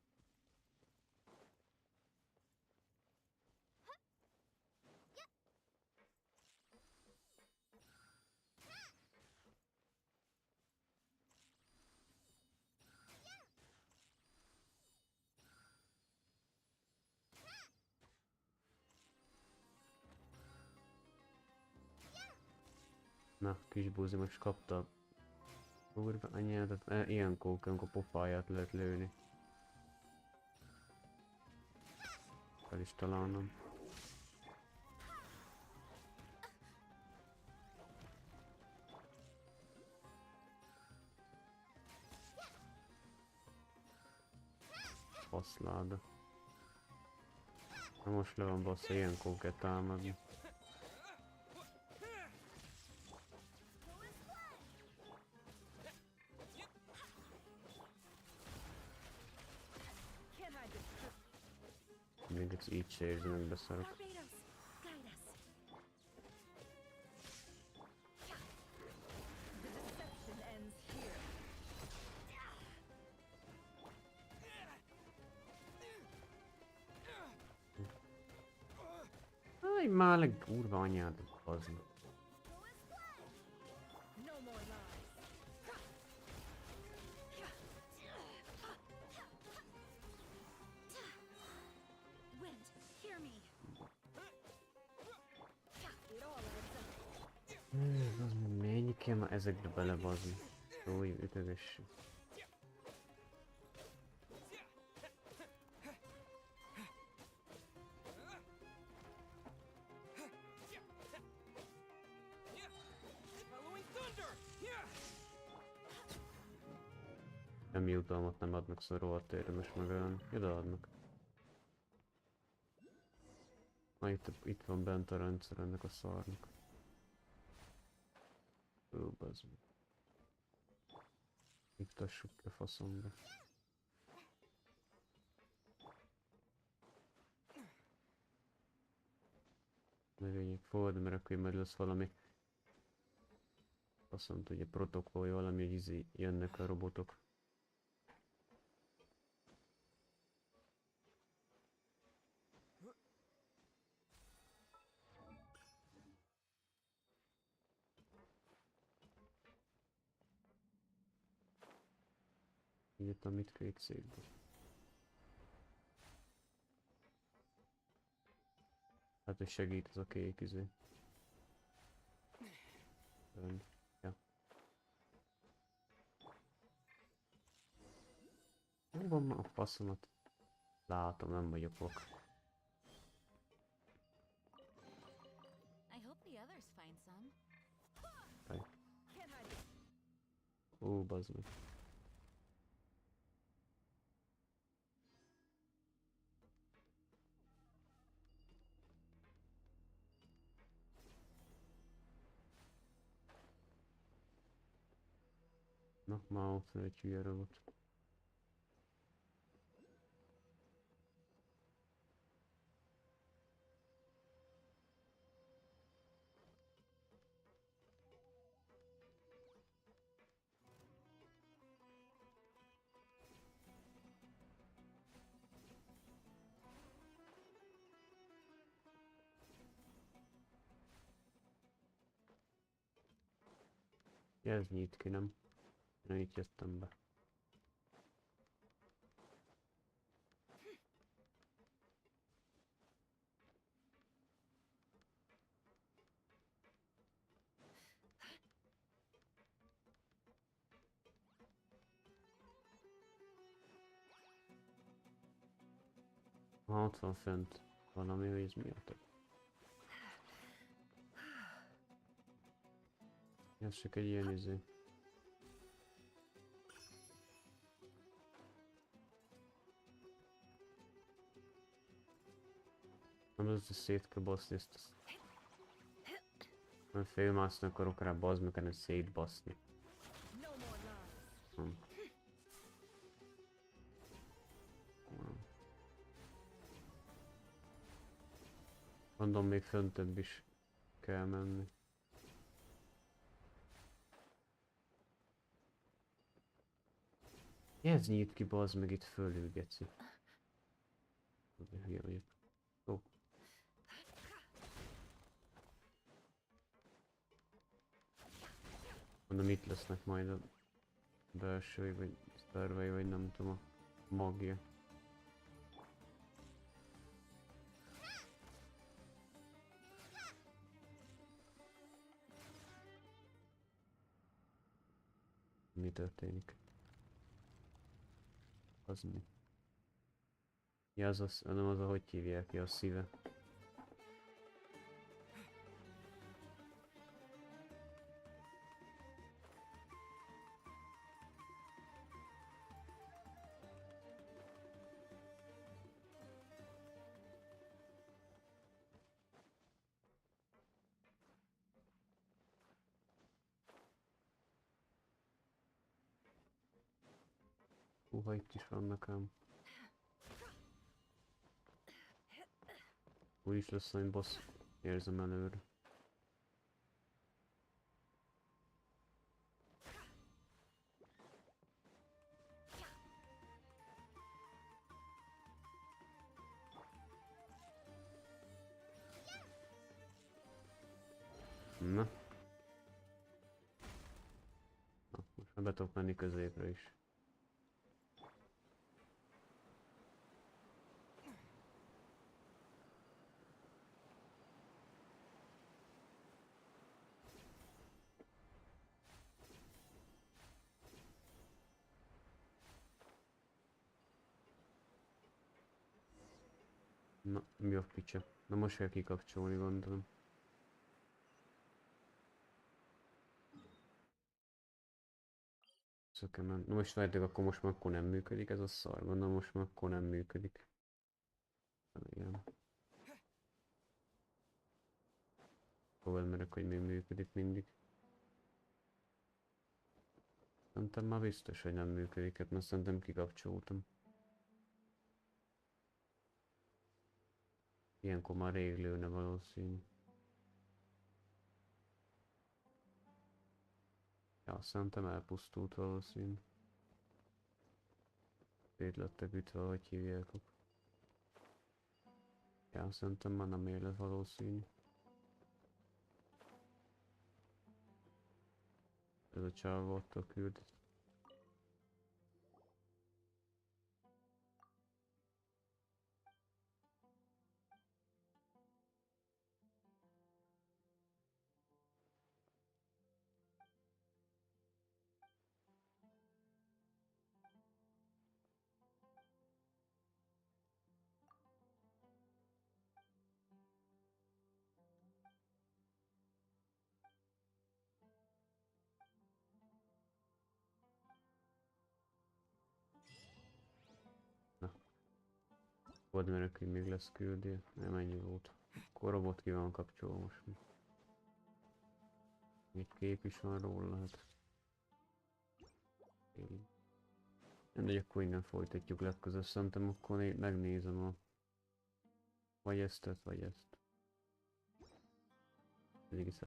Na, kisbúzi most kapta kurva anyádat, ilyen kók, amikor pofáját lehet lőni. Fel is találnom. Baszláda. Na most le van bassza, ilyen kóket támadni. Még ez így se érzi, meg beszarok. Barbados, guide us. The deception ends here. Aj, már le kurva anyádat, bazd. No more lies. Wind, hear me. It all adds up. Az mennyi kell már ezekbe belebazni? Jó, ütögessük. Following thunder! Yeah! Nem jutalmat nem adnak, szóval rohadt érdemes megölni. Ide adnak. Na itt van bent a rendszer ennek a szarnak. Ó, bazd meg. Iktassuk ki a faszomba. Növények forrad, mert akkor majd lesz valami. Azt mondta, hogy a protokoll valami, hogy izé jönnek a robotok. Így amit két székbe. Hát, hogy segít ez a kék izé. Ön. Ja. Hol van már a faszomat? Látom, nem vagyok ok. I hope the others find some. Fej. Can't hide it. Ó, bazd meg. Na, már ott van egy hülye robot. Ja, ez nyit ki, nem? Na, itt jöttem be. Ott van fent valami, hogy ez mi a több. Ez csak egy ilyen izé. Nem, ez szét kell baszni ezt. Nem félmászni akarok rá, bazd meg, hanem szétbaszni. No more lies. Hm. Mondom, még föntebb is kell menni. Ez nyit ki, bazd meg itt fölül, geci. Hülye vagyok. Ó. Mondom, itt lesznek majd a belsői, vagy szervei, vagy nem tudom, a magja. Mi történik? Az mi? Ja, az, nem az, ahogy hívják ki, a szíve. Húha, itt is vannak ám. Úgyis lesz egy boss. Érzem előre. Na. Na, most már be tudok menni középre is. Na, mi a picsa? Na most kell kikapcsolni, gondolom. Szökemen. Na most várjátok, akkor most már akkor nem működik ez a szar. Gondolom most már akkor nem működik. Igen. Hol merek, hogy még működik mindig. Szerintem már biztos, hogy nem működik, hát mert szerintem kikapcsoltam. Ilyenkor már rég lőne valószínű. Ja, szerintem elpusztult valószínű. Szét lettek ütve, hogy hívják. Ja, szerintem már nem élet valószínű. Ez a csávó attól küldött. Volt merek, hogy még lesz küldje. Nem ennyi volt. Akkor a robot ki van kapcsolva most. Egy kép is van róla, hát. Mindegy, akkor innen folytatjuk legközelebb. Szerintem akkor megnézem a... Vagy ezt, vagy ezt. Ez egész